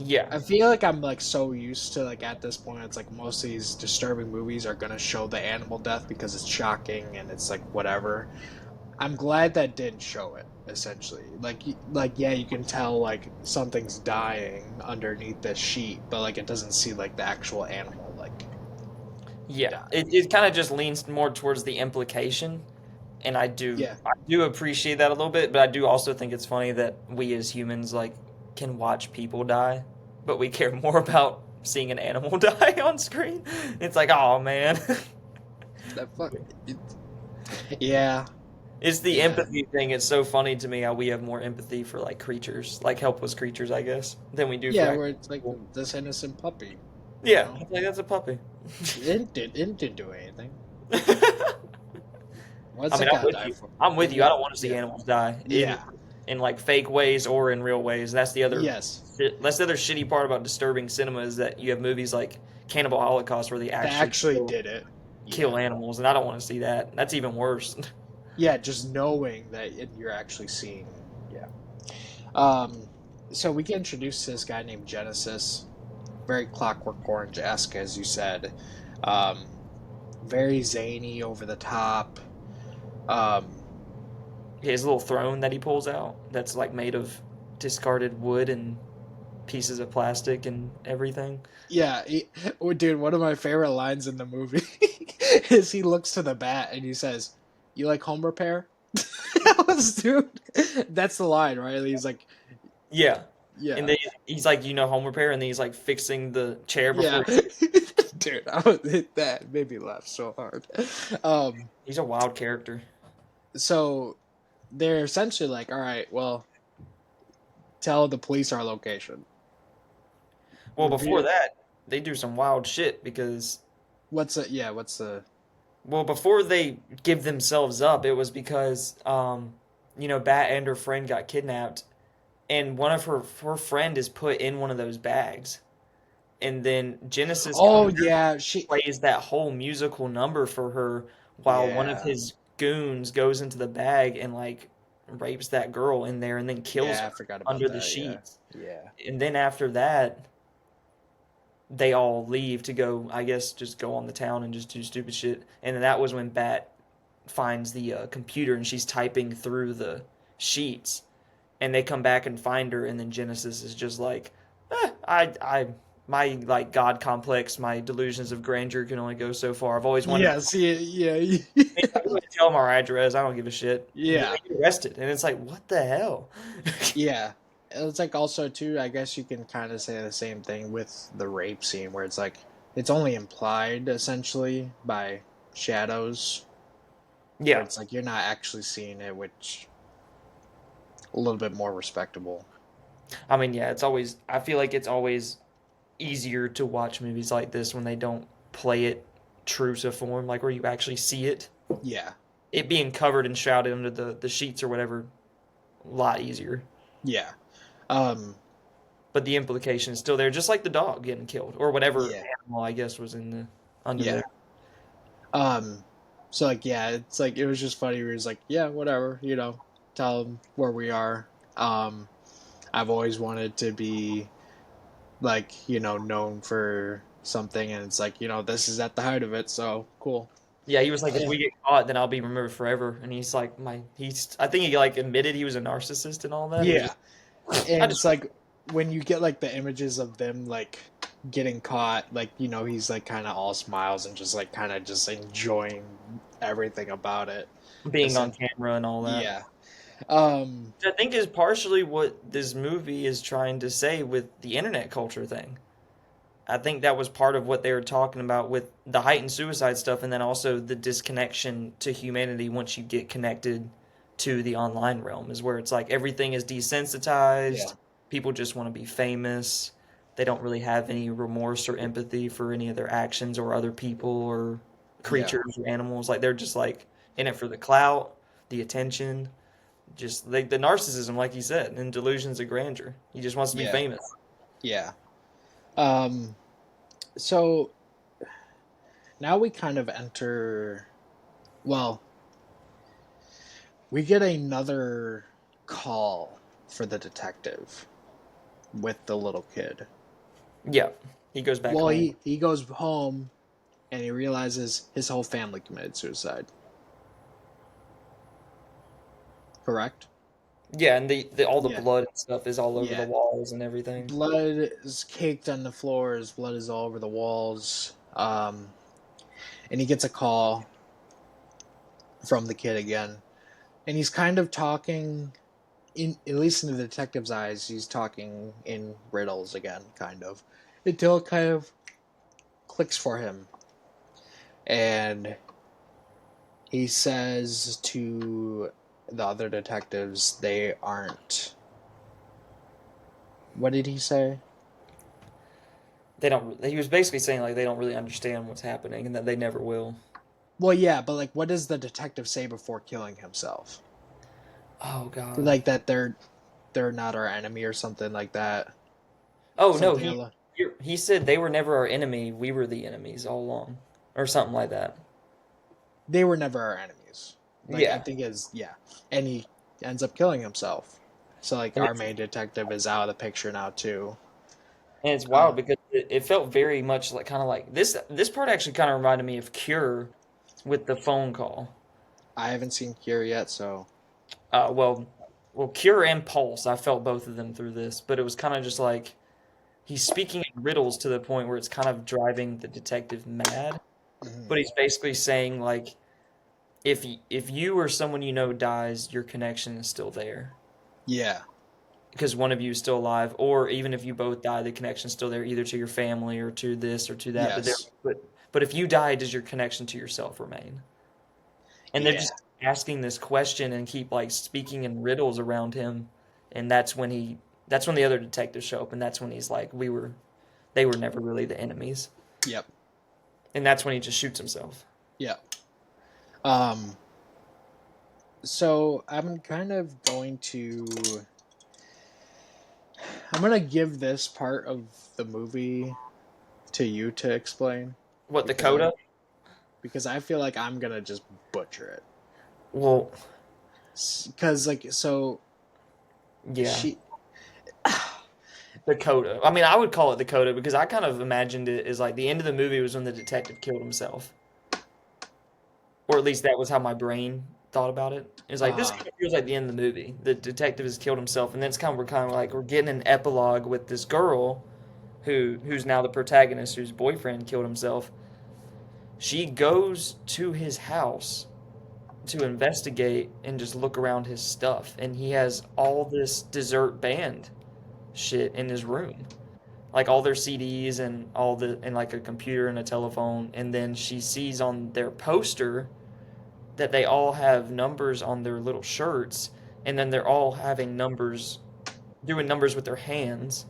Yeah. I feel like I'm like so used to like at this point it's like most of these disturbing movies are gonna show the animal death because it's shocking and it's like whatever. I'm glad that didn't show it essentially. Like yeah, you can tell like something's dying underneath this sheet, but like it doesn't see like the actual animal like. Yeah. It kind of just leans more towards the implication. And I do appreciate that a little bit, but I do also think it's funny that we as humans like can watch people die, but we care more about seeing an animal die on screen. It's like, oh man. Yeah. It's the empathy thing. It's so funny to me how we have more empathy for like creatures, like helpless creatures, I guess, than we do for where it's like this innocent puppy. Yeah, it's like that's a puppy. It didn't do anything. I What's mean, it I'm got with die you. for? I'm with you. I don't want to see Yeah. animals die Yeah. in like fake ways or in real ways. That's the other Yes. that's the other shitty part about disturbing cinema is that you have movies like Cannibal Holocaust where they They actually actually did it. kill Yeah. animals, and I don't want to see that. That's even worse. Yeah, just knowing that you're actually seeing. Yeah. Um, so we get introduced to this guy named Genesis, very Clockwork Orange esque, as you said. Um, very zany, over the top. Um, His little throne that he pulls out that's like made of discarded wood and pieces of plastic and everything. yeah, oh, dude, one of my favorite lines in the movie is he looks to the bat and he says, "You like home repair?" Dude, that's the line, right? He's like, Yeah. And yeah, then he's like, home repair, and then he's like fixing the chair yeah. before he Dude, I would hit that. Made me laugh so hard. Um, he's a wild character. so they're essentially like, all right, well, tell the police our location. Well, before Review. that, they do some wild shit because What's the? Yeah, what's the? well, before they give themselves up, it was because Bat and her friend got kidnapped, and one of her friend is put in one of those bags, and then Genesis Oh comes yeah, she. plays that whole musical number for her while one of Yeah, his goons goes into the bag and like rapes that girl in there and then kills yeah, her I forgot about under the that. Yeah, sheets. yeah, And then after that, they all leave to go, I guess, just go on the town and just do stupid shit. And then that was when Bat finds the computer and she's typing through the sheets. And they come back and find her, and then Genesis is just like, my like God complex, my delusions of grandeur can only go so far. I've always wanted yeah. See, yeah, to go and tell them our address. I don't give a shit. And then yeah, they get arrested, and it's like, what the hell? yeah. It's like also too. I guess you can kind of say the same thing with the rape scene, where it's like it's only implied essentially by shadows, where Yeah, it's like you're not actually seeing it, which a little bit more respectable. I mean, yeah, it's always. I feel like it's always easier to watch movies like this when they don't play it true to form, like where you actually see it. Yeah, It being covered and shrouded under the sheets or whatever, a lot easier. yeah, um, But the implication is still there, just like the dog getting killed or whatever yeah, animal I guess was in the under yeah. there. Um, so like yeah, it's like it was just funny. Where it's like yeah, whatever, tell them where we are. I've always wanted to be like known for something, and it's like this is at the height of it. So cool. Yeah, he was like, if Yeah, we get caught, then I'll be remembered forever. And he's like, I think he like admitted he was a narcissist and all that. He was yeah. just, I And just, it's like when you get like the images of them like getting caught, like he's like kind of all smiles and just like kind of just enjoying everything about it. being on Essen- camera and all that. yeah. Um. Which I think is partially what this movie is trying to say with the internet culture thing. I think that was part of what they were talking about with the heightened suicide stuff, and then also the disconnection to humanity once you get connected to the online realm, is where it's like everything is Yeah. desensitized. People just want to be famous. They don't really have any remorse or empathy for any of their actions or other people or Yeah. creatures or animals. Like they're just like in it for the clout, the attention, just like the narcissism, like you said, and delusions of grandeur. He just wants to be Yeah. famous. Yeah. Um. So now we kind of enter. Well, we get another call for the detective with the little kid. Yeah, he goes back Well, home. he goes home and he realizes his whole family committed suicide. Correct? Yeah, and all the Yeah. blood and stuff is all over the Yeah. walls and everything. Blood is caked on the floors, blood is all over the walls. And he gets a call from the kid again. And he's kind of talking in at least in the detective's eyes, he's talking in riddles again, kind of. Until it kind of clicks for him. And he says to the other detectives they aren't. What did he say? they don't. He was basically saying like they don't really understand what's happening and that they never will. Well, yeah, but like, what does the detective say before killing himself? Oh God. Like that they're not our enemy or something like that. Oh no, Something along. he said they were never our enemy. We were the enemies all along, or something like that. They were never our enemies. Like I Yeah, think is yeah, and he ends up killing himself. So like and our main detective is out of the picture now too. it's Uh, wild because it felt very much like kind of like this part actually kind of reminded me of Cure with the phone call. I haven't seen Cure yet, so Uh, well, Cure and Pulse. I felt both of them through this, but it was kind of just like he's speaking in riddles to the point where it's kind of driving the detective mad. mhm. But he's basically saying like if you or someone you know dies, your connection is still there Yeah, because one of you is still alive, or even if you both die, the connection's still there either to your family or to this or to that. yes, But if you die, does your connection to yourself remain? And they're yeah, just asking this question and keep like speaking in riddles around him, and that's when the other detectives show up, and that's when he's like, they were never really the enemies, yep, and that's when he just shoots himself. yep. Um, so I'm gonna give this part of the movie to you to explain What, the because coda? I feel like I'm gonna just butcher it. Well, Because like so yeah. she The coda. I mean, I would call it the coda because I kind of imagined it as like the end of the movie was when the detective killed himself, or at least that was how my brain thought about it. It's like this uh kind of feels like the end of the movie. The detective has killed himself, and then it's kind of like we're getting an epilogue with this girl who's now the protagonist, whose boyfriend killed himself. She goes to his house to investigate and just look around his stuff, and he has all this dessert band shit in his room, like all their CDs and all the and like a computer and a telephone. And then she sees on their poster that they all have numbers on their little shirts, and then they're all having numbers, doing numbers with their hands.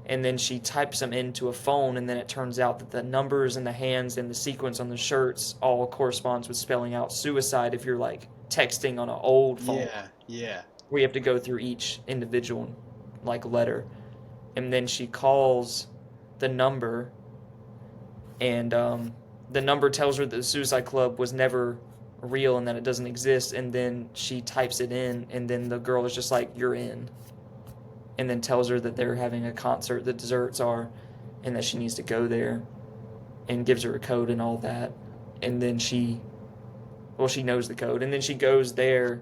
And then she types them into a phone, and then it turns out that the numbers and the hands and the sequence on the shirts all corresponds with spelling out suicide if you're like texting on an old phone yeah, yeah, where you have to go through each individual like letter. And then she calls the number, and the number tells her that the Suicide Club was never real and that it doesn't exist. And then she types it in, and then the girl is just like, "You're in," and then tells her that they're having a concert, the desserts are, and that she needs to go there, and gives her a code and all that. And then she knows the code, and then she goes there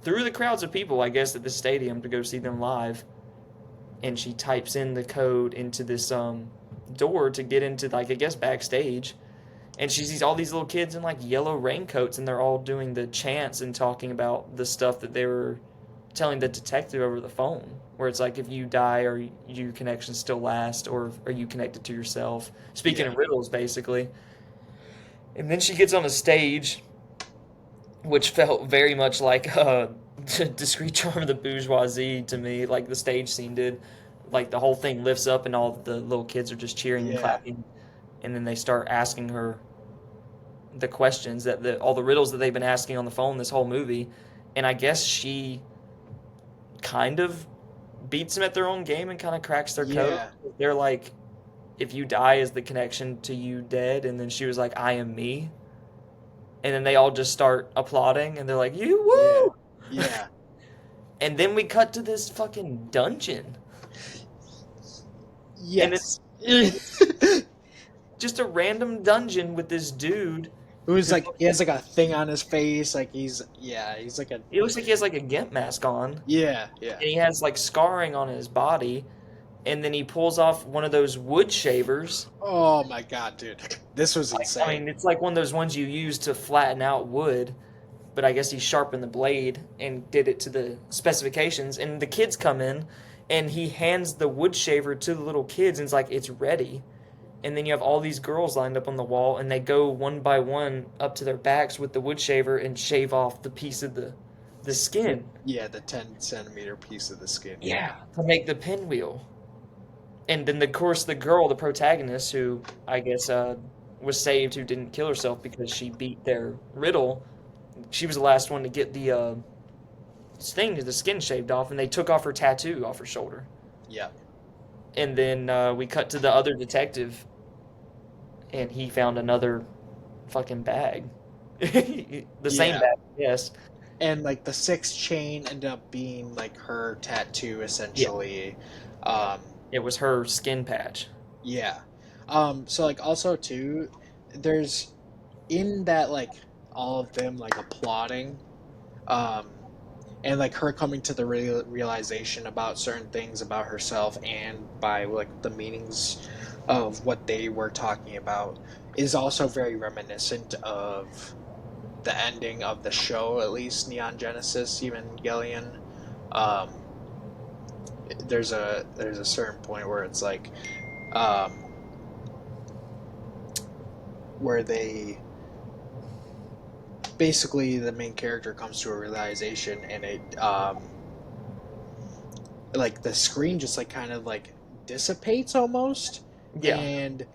through the crowds of people, I guess, at the stadium to go see them live. And she types in the code into this door to get into, like, I guess backstage, and she sees all these little kids in like yellow raincoats, and they're all doing the chants and talking about the stuff that they were telling the detective over the phone, where it's like if you die, or your connection still last, or are you connected to yourself, speaking yeah, in riddles basically. And then she gets on a stage, which felt very much like Discreet Charm of the Bourgeoisie to me, like the stage scene did. Like the whole thing lifts up, and all the little kids are just cheering and yeah, clapping, and then they start asking her the questions all the riddles that they've been asking on the phone this whole movie. And I guess she kind of beats them at their own game and kind of cracks their code. yeah, They're like, if you die, is the connection to you dead? And then she was like, I am me. And then they all just start applauding, and they're like, you yeah, woo! yeah. And then we cut to this fucking dungeon, and Yes. it's It just a random dungeon with this dude was who like he has like a thing on his face, like he's like a he looks like he has like a gimp mask on, and yeah, yeah. he has like scarring on his body, and then he pulls off one of those wood shavers. Oh my god, dude. This was Like, I insane. mean, it's like one of those ones you use to flatten out wood, but I guess he sharpened the blade and did it to the specifications. And the kids come in, and he hands the wood shaver to the little kids, and it's like, it's ready. And then you have all these girls lined up on the wall, and they go one by one up to their backs with the wood shaver and shave off the piece of the skin. Yeah, the 10 centimeter piece of the skin, Yeah, yeah. to make the pinwheel. And then, of course, the girl, the protagonist, who I guess was saved, who didn't kill herself because she beat their riddle. She was the last one to get the skin shaved off, and they took off her tattoo off her shoulder. Yeah. And then we cut to the other detective, and he found another fucking bag. The same Yeah. bag, yes. And like the 6 chain ended up being like her tattoo essentially. It was her skin patch. Yeah. So like also too, there's in that like all of them like applauding, um, and like her coming to the realization about certain things about herself and by like the meanings of what they were talking about is also very reminiscent of the ending of the show, at least Neon Genesis Evangelion. Um, there's a certain point where it's like, um, where they basically the main character comes to a realization, and it like the screen just like kind of like dissipates almost, Yeah. and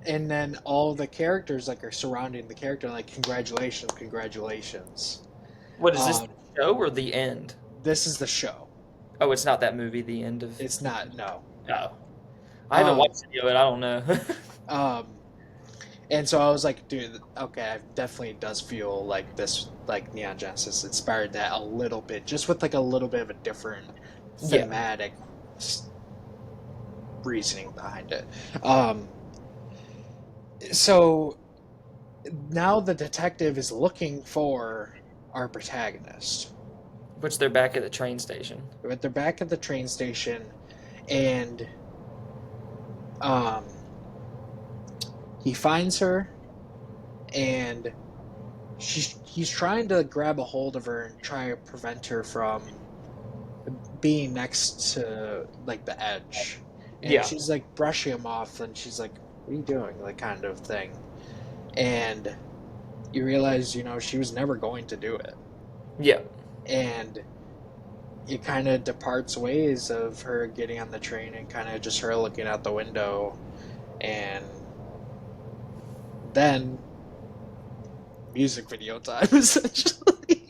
then all the characters like are surrounding the character like congratulations. What is this, Um, the show or the end? this is the show. Oh, it's not that movie, The End of. It's not, no. Oh. I haven't watched any of it. I don't know. Um, and so I was like, dude, okay, it definitely does feel like this, like Neon Genesis inspired that a little bit, just with like a little bit of a different Yeah. thematic reasoning behind it. So now the detective is looking for our protagonist. Which they're back at the train station. But they're back at the train station, and he finds her, and he's trying to grab a hold of her and try to prevent her from being next to like the edge. And Yeah. she's like brushing him off, and she's like, "What are you doing?" Like kind of thing. And you realize, she was never going to do it. Yeah. And it kind of departs ways of her getting on the train and kind of just her looking out the window, and then music video time essentially.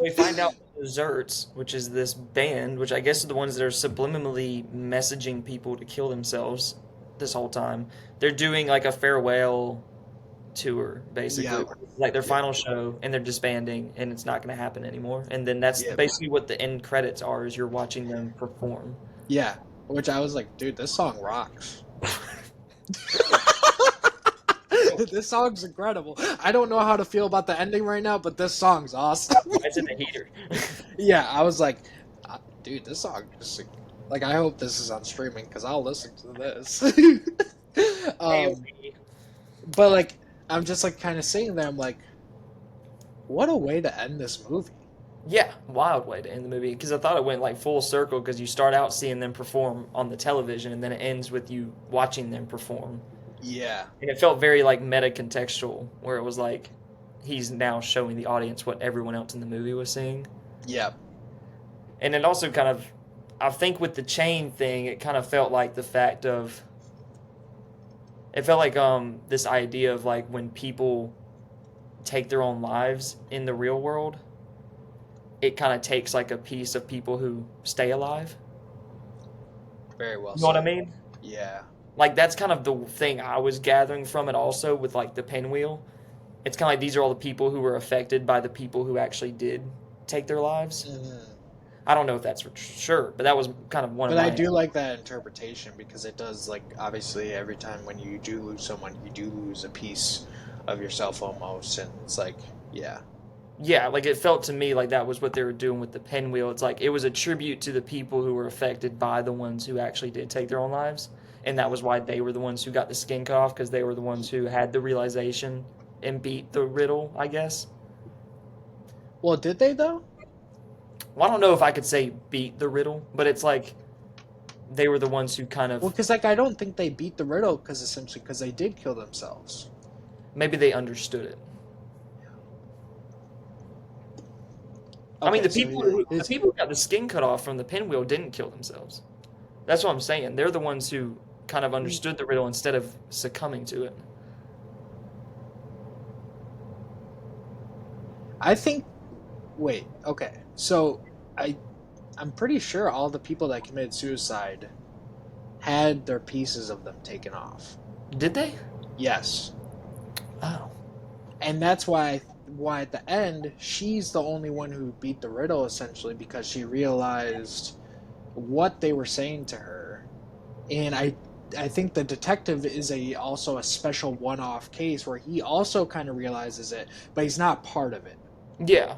We find out the Zerts, which is this band, which I guess are the ones that are subliminally messaging people to kill themselves this whole time. They're doing like a farewell tour, basically. Yeah. Like their final show, and they're disbanding, and it's not going to happen anymore. And then that's Yeah. basically what the end credits are, is you're watching them perform. Yeah, which I was like, dude, this song rocks. This song's incredible. I don't know how to feel about the ending right now, but this song's awesome. It's in the heater. Yeah, I was like, dude, this song is like, I hope this is on streaming because I'll listen to this. But like, I'm just like kind of sitting there. I'm like, what a way to end this movie. Yeah, wild way to end the movie, because I thought it went like full circle, because you start out seeing them perform on the television, and then it ends with you watching them perform. Yeah. And it felt very like meta contextual, where it was like he's now showing the audience what everyone else in the movie was seeing. Yeah. And it also kind of, I think with the chain thing, it kind of felt like the fact of, it felt like this idea of like when people take their own lives in the real world, it kind of takes like a piece of people who stay alive. Very well. You know what I mean? Yeah. Like that's kind of the thing I was gathering from it also, with like the pinwheel. It's kind of like these are all the people who were affected by the people who actually did take their lives. Mm-hmm. I don't know if that's for sure, but that was kind of one But of my... I do like that interpretation, because it does, like, obviously every time when you do lose someone, you do lose a piece of yourself almost, and it's like, yeah. Yeah, like it felt to me like that was what they were doing with the pinwheel. It's like it was a tribute to the people who were affected by the ones who actually did take their own lives, and that was why they were the ones who got the skin cut off, because they were the ones who had the realization and beat the riddle, I guess. Well, did they, though? Well, I don't know if I could say beat the riddle, but it's like they were the ones who kind of... Well, because, like, I don't think they beat the riddle, because they did kill themselves. Maybe they understood it. Okay, I mean, the so people who got the skin cut off from the pinwheel didn't kill themselves. That's what I'm saying. They're the ones who kind of understood the riddle instead of succumbing to it. I think. Wait. Okay. So I I'm pretty sure all the people that committed suicide had their pieces of them taken off. Did they? Yes. Oh. And that's why at the end she's the only one who beat the riddle, essentially, because she realized what they were saying to her. And I think the detective is also a special one-off case where he also kind of realizes it, but he's not part of it. Yeah.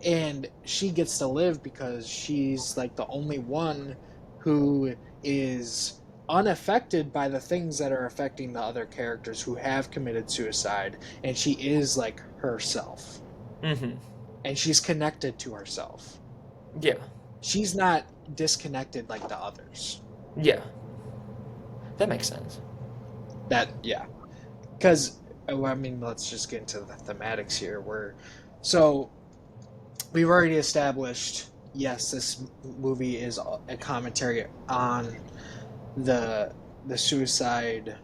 And she gets to live because she's like the only one who is unaffected by the things that are affecting the other characters who have committed suicide, and she is like herself, Mm-hmm. and she's connected to herself. Yeah. She's not disconnected like the others. Yeah. That makes sense. That, yeah, because I mean, let's just get into the thematics here. So we've already established, yes, this movie is a commentary on the suicide,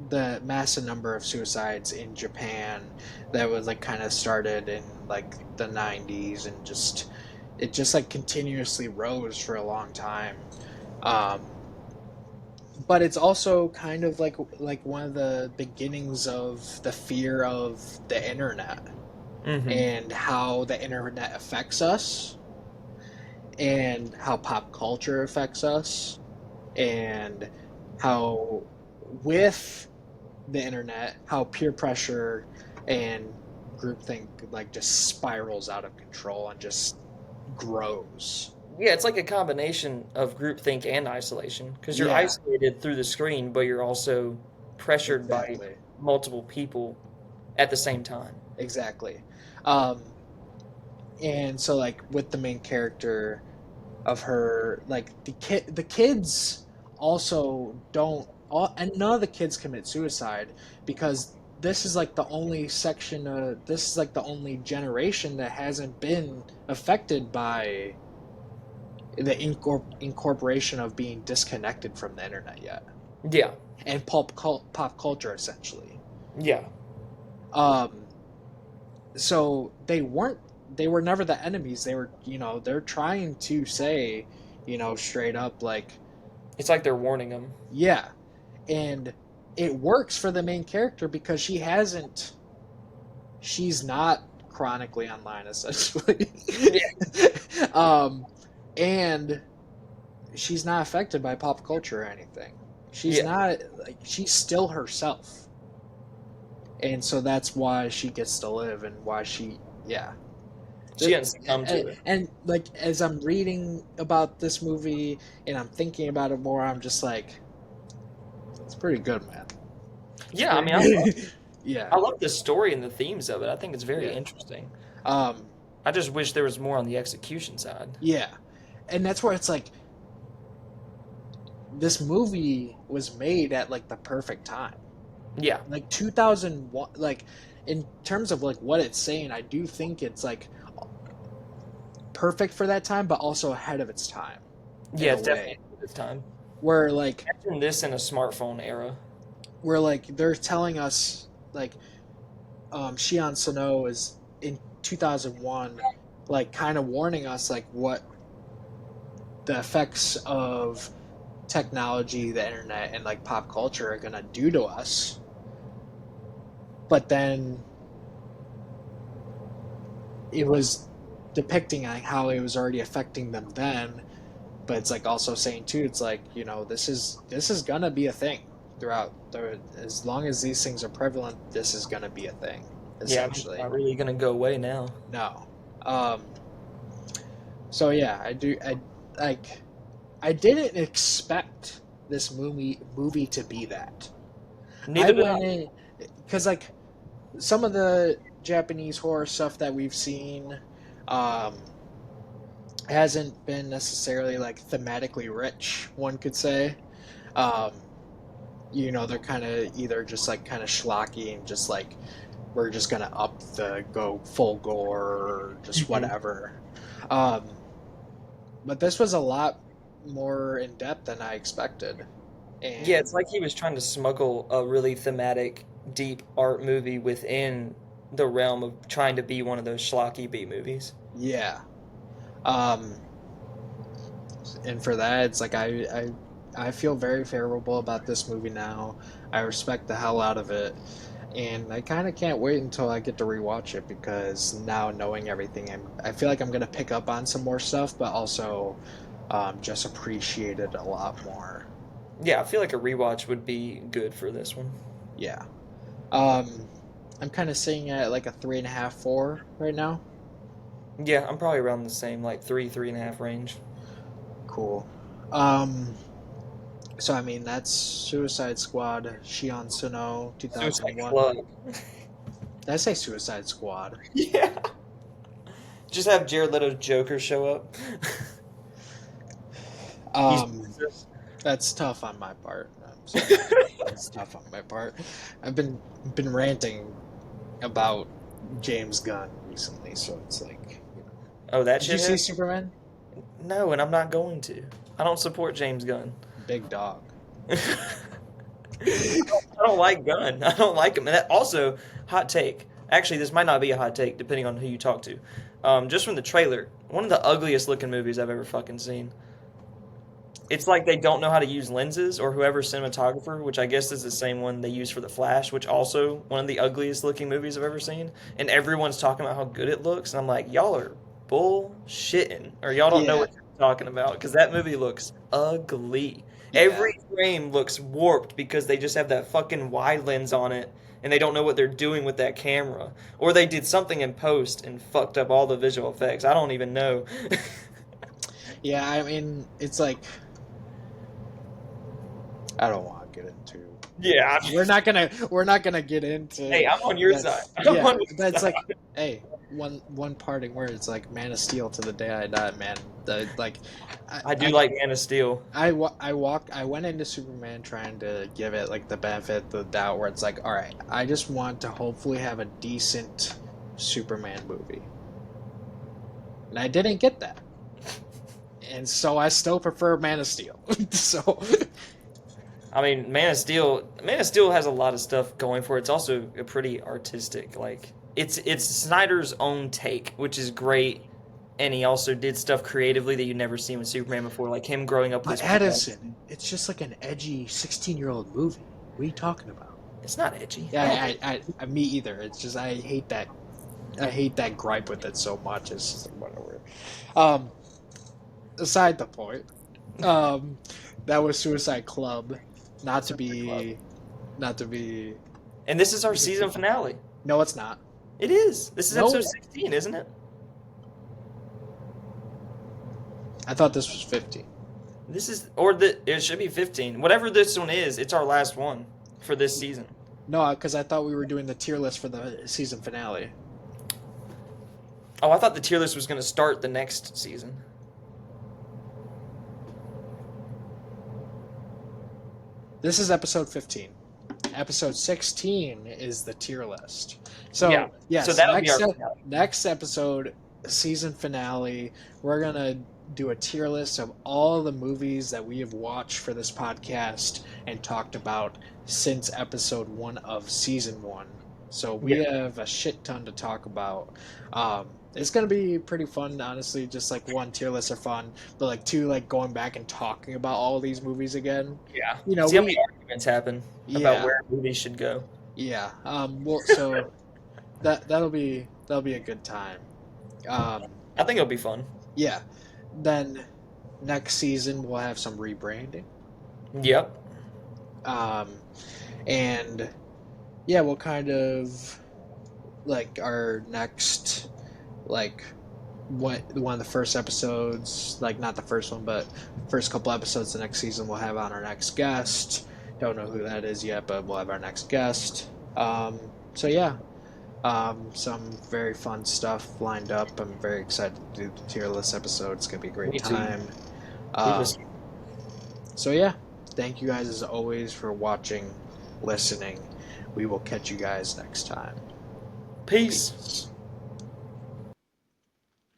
the massive number of suicides in Japan that was like kind of started in like the 90s, and it just like continuously rose for a long time. Um, but it's also kind of like one of the beginnings of the fear of the internet Mm-hmm. and how the internet affects us and how pop culture affects us, and how with the internet how peer pressure and groupthink like just spirals out of control and just grows. Yeah, it's like a combination of groupthink and isolation because you're Yeah, isolated through the screen, but you're also pressured by exactly. multiple people at the same time. Exactly. um and so like with the main character of her, like the kids also don't and none of the kids commit suicide because this is like the only section this is like the only generation that hasn't been affected by the incorporation of being disconnected from the internet yet, Yeah, and pop culture essentially. yeah, um so they were never the enemies. They were, they're trying to say, straight up, like, it's like they're warning them. yeah. And it works for the main character because she's not chronically online, essentially. Yeah, And she's not affected by pop culture or anything. She's yeah. not, like, she's still herself. And so that's why she gets to live, and why yeah. She didn't succumb to it. And like as I'm reading about this movie and I'm thinking about it more, I'm just like, it's pretty good, man. Yeah, I mean, Yeah, I love the story and the themes of it. I think it's very yeah. interesting. um I just wish there was more on the execution side. yeah. And that's where it's like this movie was made at like the perfect time, Yeah, like 2001. Like in terms of like what it's saying, I do think it's like perfect for that time, but also ahead of its time in yeah, a it's way. definitely this time. Where like Imagine this in a smartphone era. they're telling us like, Sion Sono is in 2001, like kind of warning us like what the effects of technology, the internet, and like pop culture are gonna do to us. But then it was depicting like how it was already affecting them then. But it's like also saying too, it's like, this is gonna be a thing throughout as long as these things are prevalent. This is gonna be a thing, Yeah, it's essentially. not really gonna go away now. No. So yeah, I didn't expect this movie to be that. I Neither did I. went in because like some of the Japanese horror stuff that we've seen, um, hasn't been necessarily like thematically rich, one could say. Um, they're kind of either just like kind of schlocky and just like we're just gonna go full gore or just Mhm. whatever. Um, but this was a lot more in depth than I expected. And Yeah, it's like he was trying to smuggle a really thematic, deep art movie within the realm of trying to be one of those schlocky B movies. yeah, um, and for that, it's like I feel very favorable about this movie now. I respect the hell out of it, and I kind of can't wait until I get to rewatch it because now knowing everything, I feel like I'm gonna pick up on some more stuff, but also just appreciate it a lot more. Yeah, I feel like a rewatch would be good for this one. Yeah. Um, I'm kind of sitting at like a 3.5, 4 right now. Yeah, I'm probably around the same, like 3.5 range. Cool. So I mean that's Suicide Squad, Sion Sono, Suicide 2001. Club. Did I say Suicide Squad? Yeah. Just have Jared Leto's Joker show up. He's Um, that's tough on my part. I'm sorry. That's tough on my part. I've been ranting about James Gunn recently, so it's like, Oh, that did you shit see hit? Superman? No, and I'm not going to. I don't support James Gunn. Big dog. I don't like Gunn. I don't like him. And that also, hot take. Actually, this might not be a hot take, depending on who you talk to. Just from the trailer, one of the ugliest looking movies I've ever fucking seen. It's like they don't know how to use lenses, or whoever's cinematographer, which I guess is the same one they use for The Flash, which also one of the ugliest looking movies I've ever seen. And everyone's talking about how good it looks, and I'm like, y'all are bullshitting, or y'all don't know Yeah, what you're talking about, because that movie looks ugly. yeah, Every frame looks warped because they just have that fucking wide lens on it, and they don't know what they're doing with that camera, or they did something in post and fucked up all the visual effects. I don't even know. yeah. I mean, it's like I don't want to get into. Yeah. We're not gonna get into. Hey, I'm on your that. side. I'm Yeah, on your that's side. like, hey, one parting word. It's like Man of Steel to the day I die, man. Like, I do like Man of Steel. I went into Superman trying to give it like the benefit of the doubt, where it's like, all right, I just want to hopefully have a decent Superman movie, and I didn't get that, and so I still prefer Man of Steel. So I mean, Man of Steel has a lot of stuff going for it. It's also a pretty artistic, like it's Snyder's own take, which is great. And he also did stuff creatively that you'd never seen with Superman before, like him growing up with but his parents. Addison, it's just like an edgy 16-year-old movie. What are you talking about? It's not edgy. Yeah, me either. It's just I hate that. I hate that gripe with it so much. It's just like whatever. Um, aside the point. Um, that was Suicide Club. Not to be, not to be. And this is our season finale. No, it's not. It is. This is No. episode 16, isn't it? I thought this was 15. This is, it should be 15. Whatever this one is, it's our last one for this season. No, because I thought we were doing the tier list for the season finale. Oh, I thought the tier list was going to start the next season. This is episode 15. Episode 16 is the tier list. So, Yeah. yes, So that'll be our finale. next episode, season finale, we're going to do a tier list of all the movies that we have watched for this podcast and talked about since episode 1 of season 1. So we have a shit ton to talk about. It's gonna be pretty fun, honestly. Just like one, tier lists are fun, but like two, like going back and talking about all these movies again. Yeah. You know, See how many arguments happen Yeah. about where movies should go. Yeah. Well, so that'll be a good time. I think it'll be fun. Yeah. Then next season we'll have some rebranding. Yep. And yeah, we'll kind of like our next, like one of the first episodes, like not the first one, but first couple episodes the next season we'll have on our next guest. Don't know who that is yet, but we'll have our next guest. So yeah, some very fun stuff lined up. I'm very excited to do the tier list episode. It's gonna be a great Me too. time. was- So yeah, thank you guys as always for watching, listening. We will catch you guys next time. Peace.